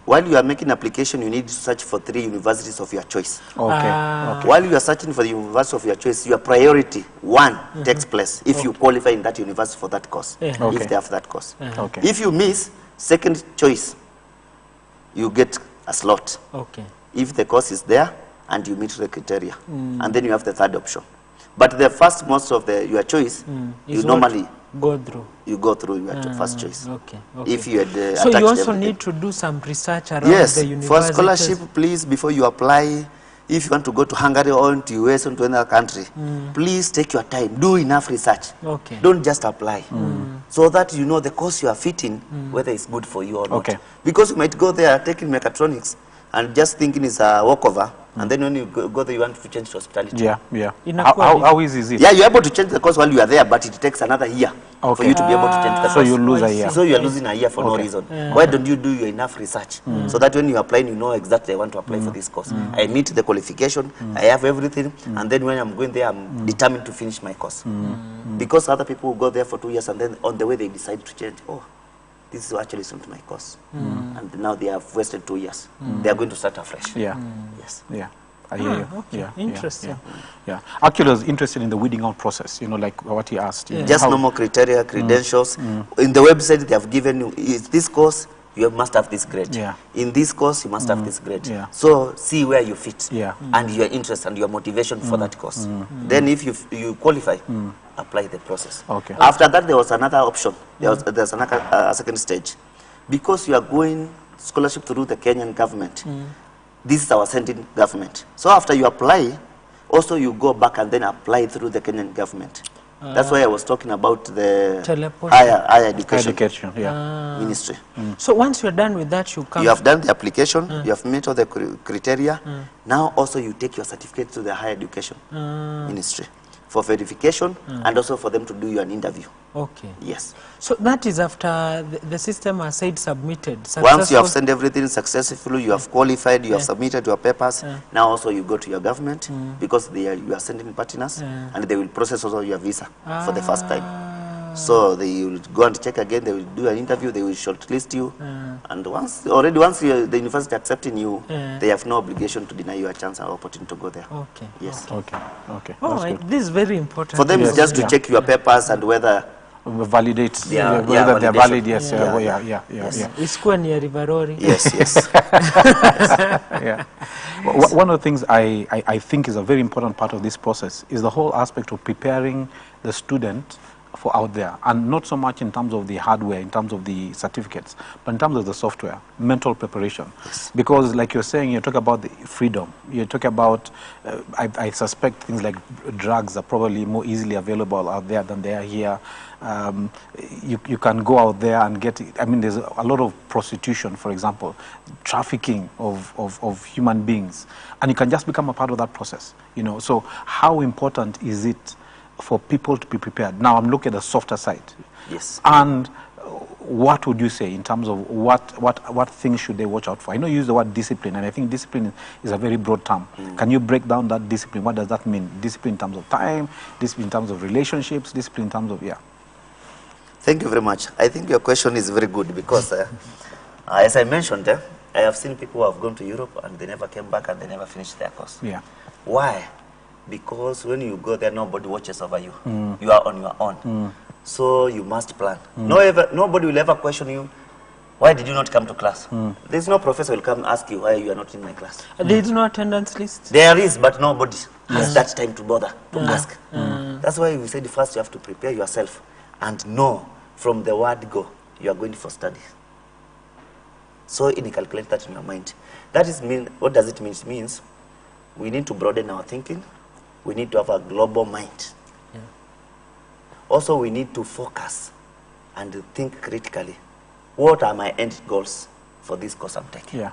While you are making application, you need to search for 3 universities of your choice. While you are searching for the university of your choice, your priority 1 takes place if you qualify in that university for that course, if they have that course. If you miss, second choice, you get a slot. If the course is there and you meet the criteria, and then you have the third option. But the first most of your choice, you normally go through. You go through your first choice. If you had so you also need to do some research around the university. For scholarship, please, before you apply, if you want to go to Hungary or to US or to another country, please take your time. Do enough research. Don't just apply. So that you know the course you are fitting, whether it's good for you or not. Because you might go there taking mechatronics and just thinking it's a walkover, And then when you go there, you want to change to hospitality. Yeah, yeah. How easy is it? Yeah, you're able to change the course while you are there, but it takes another year for you to be able to change the course. So you lose a year. So you are losing a year for no reason. Why don't you do your enough research so that when you apply, you know exactly I want to apply for this course. I meet the qualification, I have everything, and then when I'm going there, I'm determined to finish my course. Because other people go there for 2 years and then on the way they decide to change. Oh, this is actually not my course. And now they have wasted 2 years. They are going to start afresh. Yeah. Yes. Yeah. I hear you. Okay. Yeah. Interesting. Yeah. Actually, I was interested in the weeding out process, you know, like what he asked. You know, just normal criteria, credentials. In the website, they have given you, is this course, you must have this grade. Yeah. In this course, you must have this grade. Yeah. So see where you fit and your interest and your motivation for that course. Then if you qualify, apply the process. Okay. After that, there was another option. There's another second stage. Because you are going scholarship through the Kenyan government, this is our sending government. So after you apply, also you go back and then apply through the Kenyan government. That's why I was talking about the higher education ministry. So once you're done with that, you come. You have done the application, you have met all the criteria. Now also you take your certificate to the higher education ministry for verification and also for them to do you an interview. Okay. Yes. So that is after the system has said submitted. Once you have sent everything successfully, you have qualified, you have submitted your papers, now also you go to your government because you are sending partners and they will process also your visa for the first time. So they will go and check again, they will do an interview, they will shortlist you. And once the university accepting you, they have no obligation to deny you a chance or opportunity to go there. Okay. Yes. Okay. Oh, this is very important. For them, it's just to check your papers and whether validate whether they are valid. Yes. It's Rivarori. Yes. Yeah. One of the things I think is a very important part of this process is the whole aspect of preparing the student for out there, and not so much in terms of the hardware, in terms of the certificates, but in terms of the software, mental preparation. Because like you're saying, you talk about the freedom, you talk about, I suspect things like drugs are probably more easily available out there than they are here. You can go out there and get, I mean, there's a lot of prostitution, for example, trafficking of human beings, and you can just become a part of that process, you know. So how important is it for people to be prepared? Now I'm looking at the softer side. Yes. And what would you say in terms of what things should they watch out for? I know you use the word discipline, and I think discipline is a very broad term. Can you break down that discipline? What does that mean? Discipline in terms of time, discipline in terms of relationships, discipline in terms of, Thank you very much. I think your question is very good because, as I mentioned, I have seen people who have gone to Europe and they never came back and they never finished their course. Yeah. Why? Because when you go there, nobody watches over you. You are on your own. So you must plan. Nobody will ever question you, why did you not come to class? There's no professor will come and ask you why you are not in my class. There is no attendance list? There is, but nobody has that time to bother to ask. That's why we said first you have to prepare yourself and know from the word go, you are going for studies. So calculate that in your mind. That is what does it mean? It means we need to broaden our thinking. We need to have a global mind. Also, we need to focus and think critically. What are my end goals for this course I'm taking?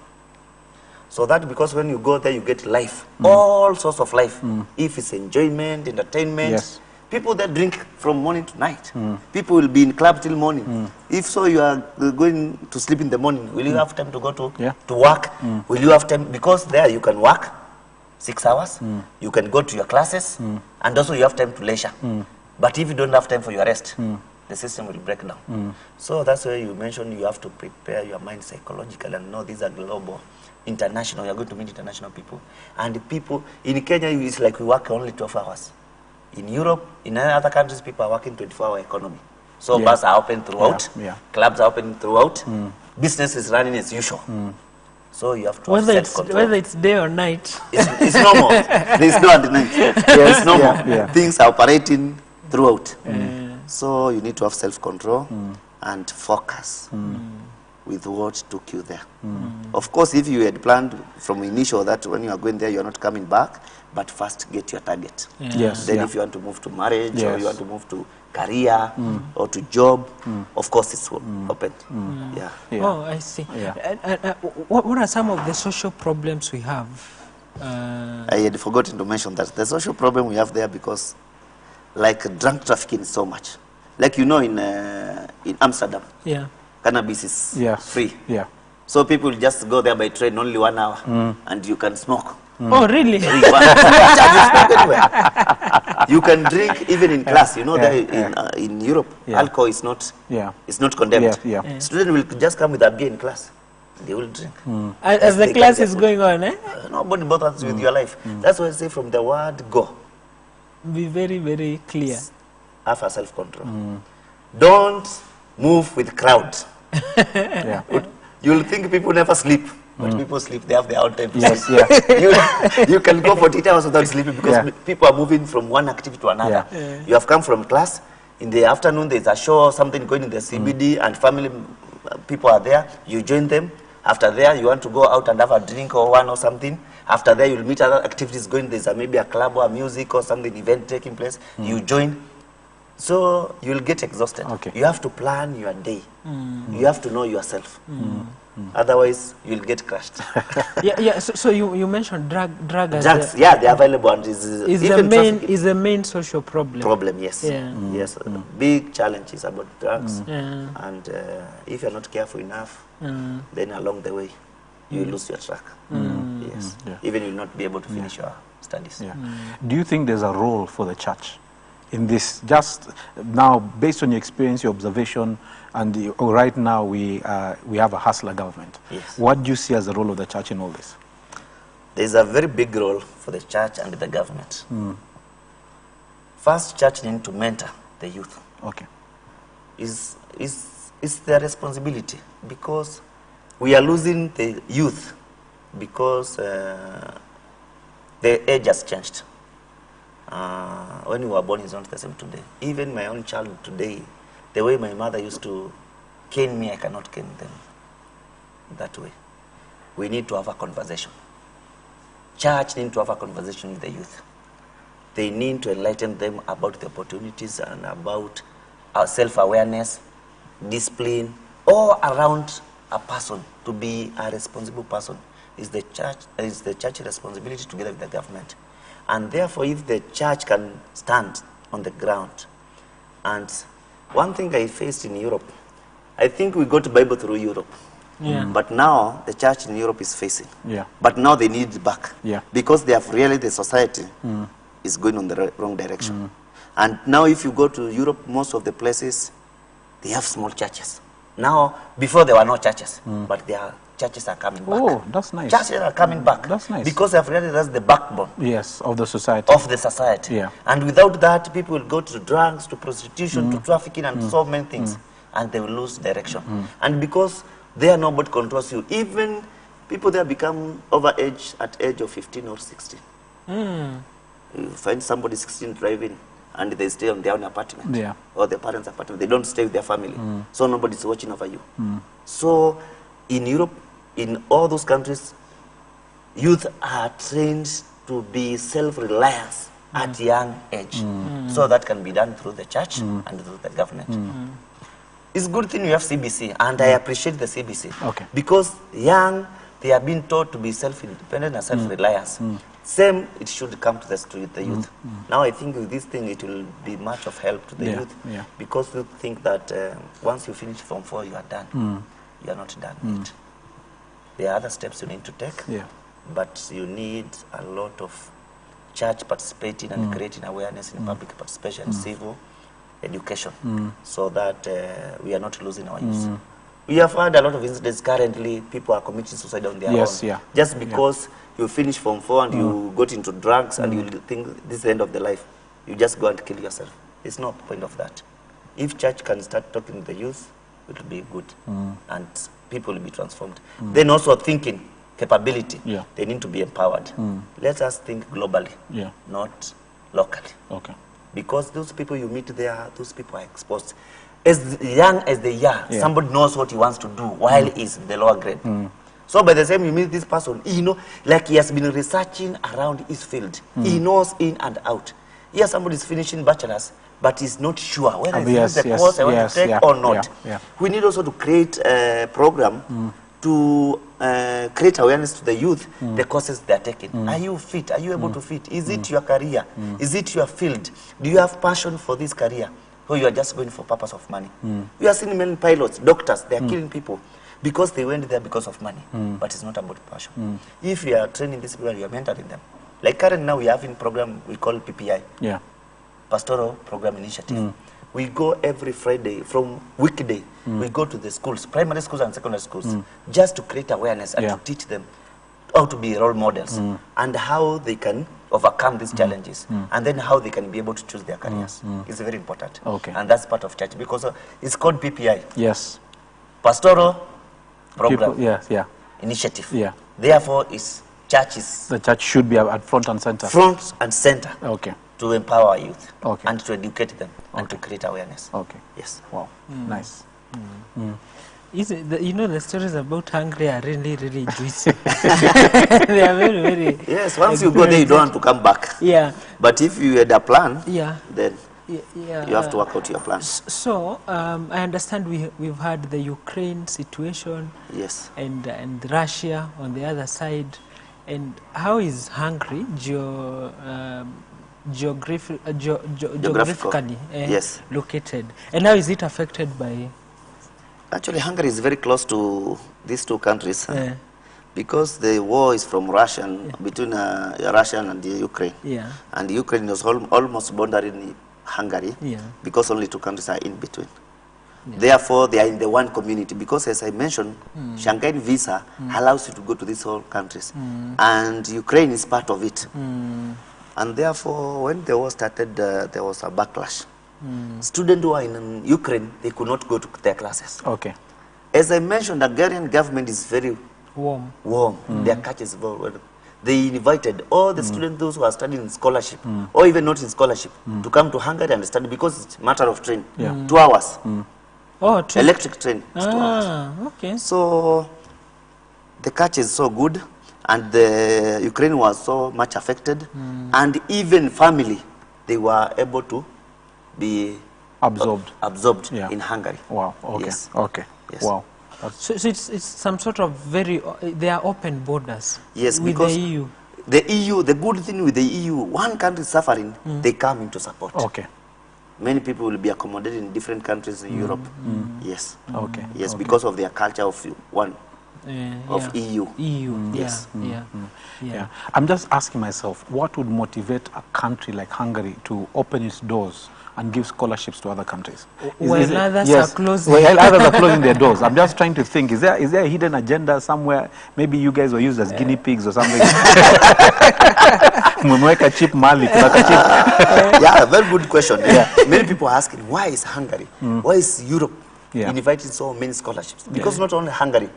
So that because when you go there, you get life, all sorts of life. If it's enjoyment, entertainment, people that drink from morning to night. People will be in club till morning. If so, you are going to sleep in the morning. Will you have time to go to work? Will you have time? Because there you can work 6 hours. You can go to your classes, and also you have time to leisure. But if you don't have time for your rest, the system will break down. So that's why you mentioned you have to prepare your mind psychologically and know these are global, international. You're going to meet international people. And the people in Kenya, it's like we work only 12 hours. In Europe, in other countries, people are working 24-hour economy. So bars are open throughout, clubs are open throughout, business is running as usual. So you have to have self-control. Whether it's day or night. It's normal. There's no at night. It's normal. Things are operating throughout. So you need to have self-control and focus with what took you there. Of course, if you had planned from initial that when you are going there, you are not coming back, but first get your target. Then if you want to move to marriage or you want to move to career or to job, of course it's open. Oh, I see. What are some of the social problems we have I had forgotten to mention that the social problem we have there, because like drug trafficking is so much. Like in Amsterdam, cannabis is free. Yeah. So people just go there by train only 1 hour, and you can smoke. Oh, really? You can drink even in class. You know, there in Europe, alcohol is not condemned. Students will just come with a beer in class. They will drink. As the class is going on, nobody bothers with your life. That's why I say from the word go. Be very, very clear. Have a self-control. Don't move with crowd. You'll think people never sleep. But people sleep, they have their own time to sleep. You can go for 8 hours without sleeping because people are moving from one activity to another. You have come from class, in the afternoon there's a show or something going in the CBD and family people are there, you join them. After there, you want to go out and have a drink or one or something. After there, you'll meet other activities going, there's maybe a club or a music or something, event taking place, you join. So you'll get exhausted. You have to plan your day. You have to know yourself. Otherwise, you'll get crushed. So you mentioned drugs. They're available, and is the main social problem. Yes. Yes. Big challenge is about drugs, and if you're not careful enough, then along the way, you lose your track. Yes. Even you'll not be able to finish your studies. Do you think there's a role for the church in this? Just now, based on your experience, your observation, and right now we have a hustler government. What do you see as the role of the church in all this? There's a very big role for the church and the government. First, church need to mentor the youth. It's their responsibility, because we are losing the youth because the age has changed. When we were born is not the same today. Even my own child today, the way my mother used to cane me, I cannot cane them that way. We need to have a conversation. Church need to have a conversation with the youth. They need to enlighten them about the opportunities and about self-awareness, discipline, all around a person to be a responsible person. Is the church responsibility together with the government. And therefore, if the church can stand on the ground, and one thing I faced in Europe, I think we got the Bible through Europe. But now the church in Europe is facing. But now they need it back. Because they have really, the society is going on the wrong direction. And now if you go to Europe, most of the places, they have small churches. Now, before there were no churches, but their churches are coming back. Oh, that's nice. Churches are coming back. That's nice. Because they have realized that's the backbone. Of the society. And without that, people will go to drugs, to prostitution, to trafficking, and so many things. And they will lose direction. And because they are nobody controls you, even people there become overage at age of 15 or 16. You find somebody 16 driving, and they stay on their own apartment, or their parents' apartment. They don't stay with their family, so nobody's watching over you. So in Europe, in all those countries, youth are trained to be self-reliant at young age. So that can be done through the church and through the government. It's a good thing we have CBC, and I appreciate the CBC. Because young, they are being taught to be self-independent and self-reliance. Same, it should come to the youth. Now I think with this thing, it will be much of help to the youth, because you think that once you finish Form 4, you are done. You are not done yet. There are other steps you need to take, but you need a lot of church participating and creating awareness in public participation, civil education, so that we are not losing our youth. We have had a lot of incidents currently. People are committing suicide on their own. Just because you finish Form 4 and you got into drugs and you think this is the end of the life, you just go and kill yourself. It's not the point of that. If church can start talking to the youth, it will be good, and people will be transformed. Then also thinking capability, they need to be empowered. Let us think globally, not locally. Because those people you meet there, those people are exposed. As young as they are, somebody knows what he wants to do while he's in the lower grade. So by the time you meet this person, he know, like he has been researching around his field. He knows in and out. Here somebody is finishing bachelor's, but he's not sure whether this is the course I want to take or not. We need also to create a program to create awareness to the youth, the courses they are taking. Are you fit? Are you able to fit? Is it your career? Is it your field? Do you have passion for this career? Or you are just going for purpose of money? We are seeing many pilots, doctors, they are killing people because they went there because of money. But it's not about passion. If you are training these people, you are mentoring them. Like currently now we have in program we call PPI. Yeah. Pastoral Program Initiative. We go every Friday from weekday. We go to the schools, primary schools and secondary schools, just to create awareness and to teach them how to be role models and how they can overcome these challenges and then how they can be able to choose their careers. It's very important. Okay. And that's part of church because it's called PPI. Yes. Pastoral Program Initiative. Yeah. Therefore, the church should be at front and center. Front and center. Okay. To empower youth. Okay. And to educate them and to create awareness. Okay. Yes. Wow. Nice. Is it the stories about Hungary are really, really juicy. They are very, very. Yes, once you go there, you don't want to come back. Yeah. But if you had a plan, then you have to work out your plans. So, I understand we've had the Ukraine situation. Yes. And Russia on the other side. And how is Hungary geographically located? And how is it affected by? Actually, Hungary is very close to these two countries because the war is from between Russia and Ukraine. Yeah. And Ukraine is almost bordering Hungary because only two countries are in between. Therefore, they are in the one community because, as I mentioned, Schengen visa allows you to go to these whole countries. And Ukraine is part of it. And therefore, when the war started, there was a backlash. Students who are in Ukraine, they could not go to their classes. Okay. As I mentioned, the Hungarian government is very warm. Their culture is very well. They invited all the students, those who are studying in scholarship, or even not in scholarship, to come to Hungary and study because it's a matter of train. 2 hours. Oh, train. Electric train. 2 hours. Okay. So the culture is so good, and the Ukraine was so much affected, and even family, they were able to be absorbed in Hungary. Wow. Okay. Yes. Okay. Yes. Wow. So it's some sort of they are open borders. Yes, with because the EU. The EU, the good thing with the EU, one country is suffering, they come into support. Okay. Many people will be accommodated in different countries in Europe. Yes. Okay. Yes, because of their culture of EU. Yes. Yeah. I'm just asking myself, what would motivate a country like Hungary to open its doors and give scholarships to other countries? While others are closing. While others are closing their doors. I'm just trying to think, is there a hidden agenda somewhere? Maybe you guys were used as guinea pigs or something. Yeah, very good question. Many people are asking, why is Hungary? Why is Europe inviting so many scholarships? Because not only Hungary,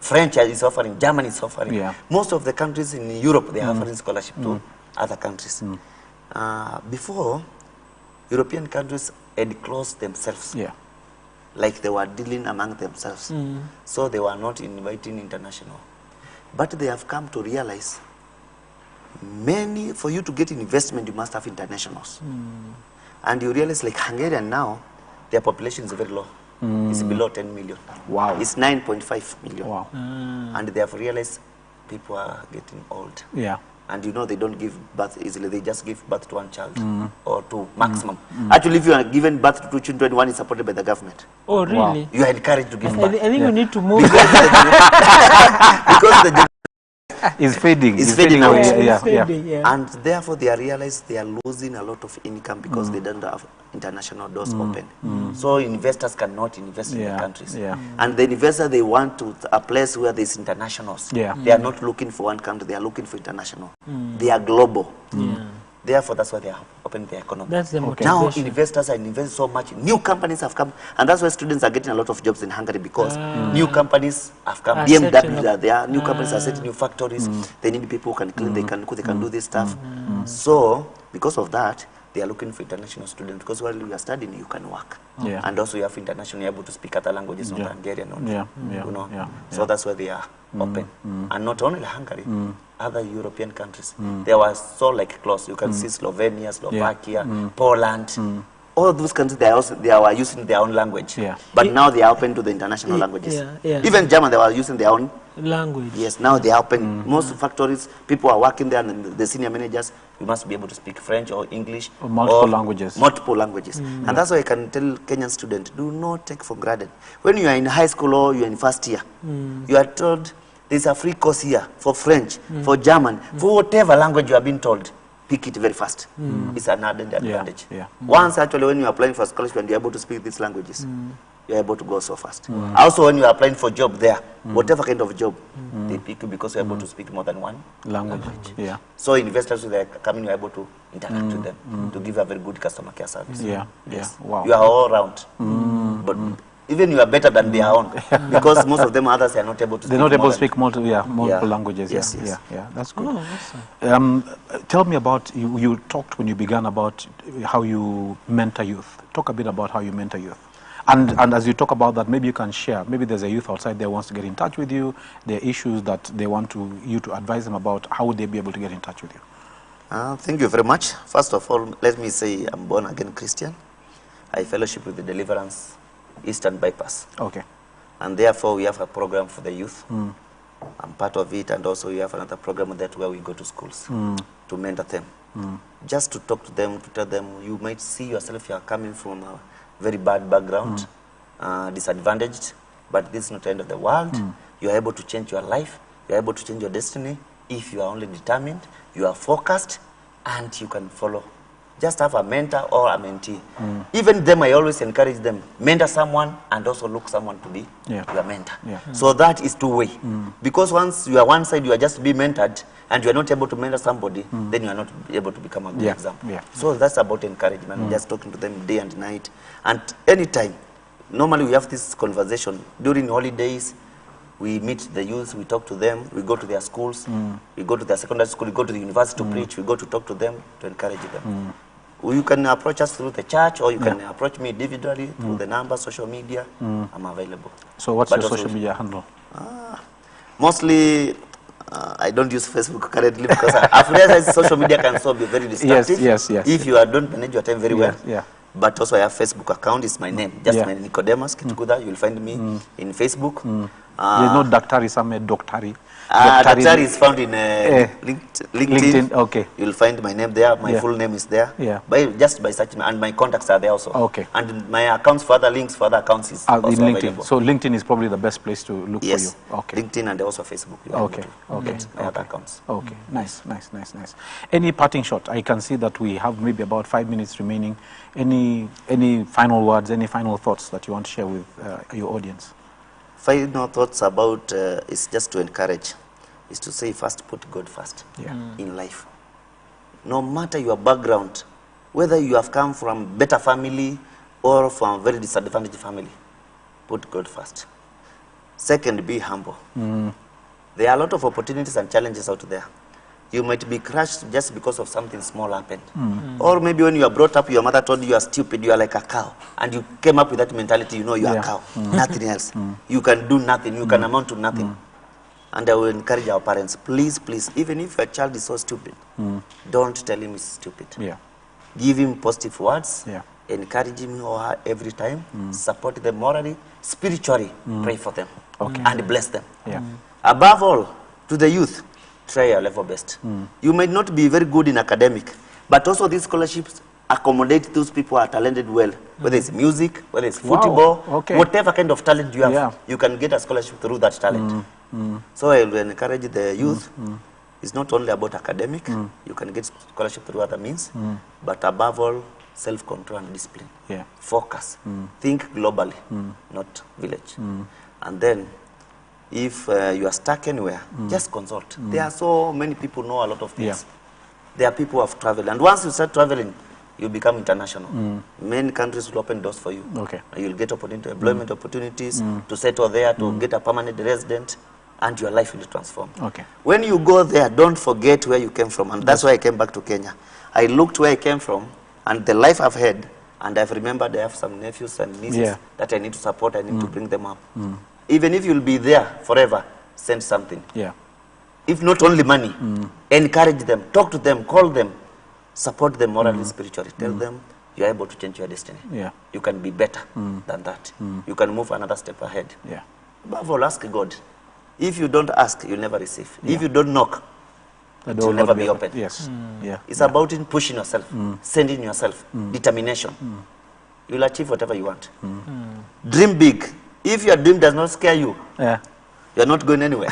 French is offering, Germany is offering. Most of the countries in Europe, they are offering scholarship to other countries. Before, European countries had closed themselves. Like they were dealing among themselves. So they were not inviting international. But they have come to realize for you to get investment, you must have internationals. And you realize like Hungarian now, their population is very low. It's below 10 million. Wow. It's 9.5 million. Wow. And they have realized people are getting old. Yeah. And they don't give birth easily. They just give birth to one child or two maximum. Actually, if you are given birth to 2 children, one is supported by the government. Oh, really? You are encouraged to give birth. I think we need to move. Because the is fading. It's fading away. Yeah. And therefore, they are realized they are losing a lot of income because they don't have international doors open. So investors cannot invest in the countries. And the investor, they want a place where there's internationals. They are not looking for one country, they are looking for international. They are global. Therefore, that's why they are opening their economy. That's the motivation. Now, investors are investing so much. New companies have come. And that's why students are getting a lot of jobs in Hungary because new companies have come. BMW are there. New companies are setting new factories. They need people who can clean, they can do this stuff. So, because of that, they are looking for international students because while you are studying, you can work. And also you have international, you're able to speak other languages, not Hungarian. So that's why they are open. And not only Hungary, other European countries. They were so close. You can see Slovenia, Slovakia, Poland. All those countries, they are using their own language. But now they are open to the international languages. Even German, they were using their own Language. Yes, now they are open. Most factories, people are working there, and the senior managers, you must be able to speak French or English. Or multiple languages. Multiple languages. And that's why I can tell Kenyan students, do not take for granted. When you are in high school or you are in first year, you are told there's a free course here for French, for German, for whatever language you have been told. Pick it very fast. It's an added advantage. Once actually when you are applying for scholarship and you're able to speak these languages, you're able to go so fast. Also when you are applying for job there, whatever kind of job, they pick you because you're able to speak more than one language. Yeah. So investors who are coming, you're able to interact with them, to give a very good customer care service. Yeah. Yes. Yeah. Wow. You are all round. But even you are better than their own, because most of them others are not able to speak. They're not able to speak multiple languages. Yes, yeah. yes. Yeah, that's good. Oh, awesome. Tell me about, you talked when you began about how you mentor youth. Talk a bit about how you mentor youth. And as you talk about that, maybe you can share, maybe there's a youth outside there who wants to get in touch with you, there are issues that they want you to advise them about. How would they be able to get in touch with you? Thank you very much. First of all, let me say I'm born again Christian. I fellowship with the Deliverance Eastern Bypass. Okay. And therefore we have a program for the youth. I'm part of it, and also we have another program that where we go to schools to mentor them. Just to talk to them, to tell them, you might see yourself, you are coming from a very bad background, disadvantaged, but this is not the end of the world. You are able to change your life, you are able to change your destiny if you are only determined, you are focused, and you can follow. Just have a mentor or a mentee. Even them, I always encourage them, mentor someone and also look someone to be your mentor. So that is two-way. Because once you are one side, you are just be mentored, and you are not able to mentor somebody, then you are not able to become a good example. So that's about encouragement, just talking to them day and night. And anytime, normally we have this conversation. During holidays, we meet the youth, we talk to them, we go to their schools, we go to their secondary school, we go to the university to preach, we go to talk to them, to encourage them. You can approach us through the church, or you can approach me individually through the number, social media. I'm available. So what's your social media handle? Mostly, I don't use Facebook currently because I've realized social media can also be very destructive. Yes. If you don't manage your time very well. But also I have Facebook account, it's my name. Just my Nicodemus, you'll find me in Facebook. There's no Daktari, some Doktari. Daktari is found in LinkedIn. Okay. You'll find my name there. My full name is there. Just by searching, and my contacts are there also. Okay. And my accounts for other links for other accounts is also in LinkedIn. available. So LinkedIn is probably the best place to look for you. Okay. LinkedIn and also Facebook. Okay. My other accounts. Okay. Nice. Any parting shot? I can see that we have maybe about 5 minutes remaining. Any final words? Any final thoughts that you want to share with your audience? Final thoughts about is just to encourage, is to say first, put God first in life. No matter your background, whether you have come from better family or from a very disadvantaged family, put God first. Second, be humble. There are a lot of opportunities and challenges out there. You might be crushed just because of something small happened. Or maybe when you are brought up, your mother told you are stupid, you are like a cow. And you came up with that mentality, you know you are a cow, nothing else. You can do nothing, you can amount to nothing. And I will encourage our parents, please, even if your child is so stupid, don't tell him he's stupid. Give him positive words, encourage him or her every time, support them morally, spiritually, pray for them, and bless them. Above all, to the youth, try your level best. You might not be very good in academic, but also these scholarships accommodate those people who are talented well, whether it's music, whether it's football, whatever kind of talent you have, you can get a scholarship through that talent. So I will encourage the youth. It's not only about academic, you can get scholarship through other means, but above all, self-control and discipline. Focus. Think globally, not village. And then, if you are stuck anywhere, just consult. There are so many people who know a lot of things. There are people who have traveled. And once you start traveling, you become international. Many countries will open doors for you. You'll get employment opportunities to settle there, to get a permanent resident, and your life will transform. When you go there, don't forget where you came from. And that's why I came back to Kenya. I looked where I came from and the life I've had, and I've remembered I have some nephews and nieces that I need to support, I need to bring them up. Even if you'll be there forever, send something. If not only money, encourage them, talk to them, call them, support them morally, spiritually. Tell them you're able to change your destiny. You can be better than that. You can move another step ahead. Above all, ask God. If you don't ask, you'll never receive. If you don't knock, it will never be open. Yes. Yeah. It's about in pushing yourself, sending yourself, determination. You'll achieve whatever you want. Dream big. If your dream does not scare you, you're not going anywhere.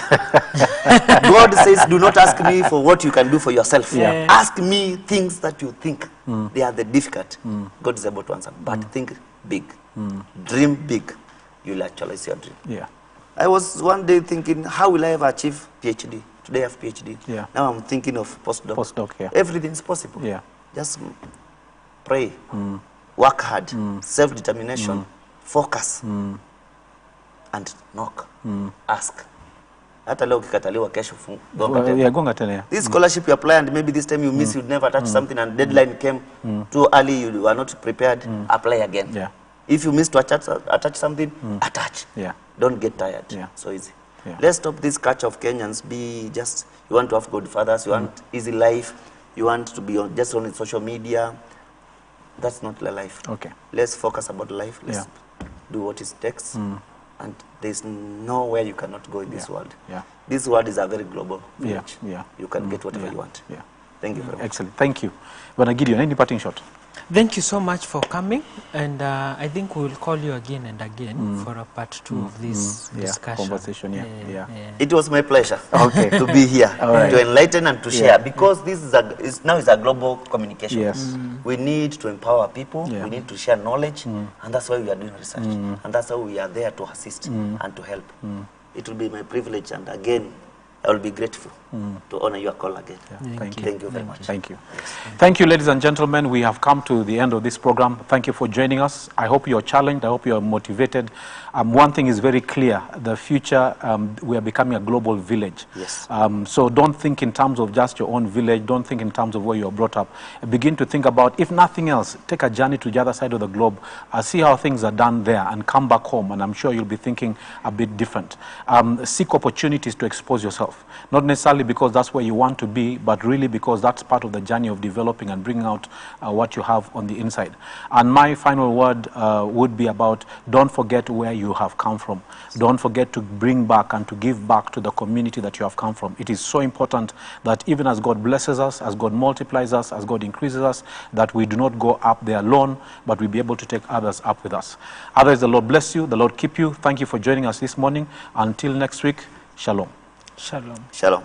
God says, do not ask me for what you can do for yourself. Ask me things that you think they are the difficult. God is able to answer. But think big. Dream big. You'll actualize your dream. Yeah. I was one day thinking, how will I ever achieve PhD? Today I have PhD. Yeah. Now I'm thinking of postdoc. Postdoc, yeah. Everything is possible. Yeah. Just pray, work hard, self-determination, focus, and knock, ask. Hata leo ukikataliwa kesho gonga tena. This scholarship you apply and maybe this time you miss, you never touch something and deadline came too early, you are not prepared, apply again. Yeah. If you miss to attach something, attach. Yeah. Don't get tired. Yeah. So easy. Yeah. Let's stop this culture of Kenyans. Be just, you want to have good fathers, you want easy life, you want to be just on social media. That's not the life. Okay. Let's focus about life. Let's do what it takes. And there's nowhere you cannot go in this world. Yeah. This world is a very global village. Yeah. You can get whatever you want. Yeah. Thank you very much. Excellent. Thank you. But Gideon, any parting shot? Thank you so much for coming, and I think we will call you again and again for a part 2 of this discussion. Conversation, It was my pleasure to be here, to enlighten and to share, because this is now a global communication. Yes. We need to empower people, we need to share knowledge, and that's why we are doing research, and that's why we are there to assist and to help. It will be my privilege, and again, I will be grateful to honor your call again. Thank you. Thank you very much. Thank you. Thank you, ladies and gentlemen. We have come to the end of this program. Thank you for joining us. I hope you're challenged. I hope you're motivated. One thing is very clear. The future, we are becoming a global village. Yes. So don't think in terms of just your own village. Don't think in terms of where you are brought up. Begin to think about, if nothing else, take a journey to the other side of the globe. See how things are done there and come back home. And I'm sure you'll be thinking a bit different. Seek opportunities to expose yourself. Not necessarily because that's where you want to be, but really because that's part of the journey of developing and bringing out what you have on the inside. And my final word would be about, don't forget where you have come from. Don't forget to bring back and to give back to the community that you have come from. It is so important that even as God blesses us, as God multiplies us, as God increases us, that we do not go up there alone, but we be able to take others up with us. Otherwise, the Lord bless you, the Lord keep you. Thank you for joining us this morning. Until next week, shalom. Shalom. Shalom.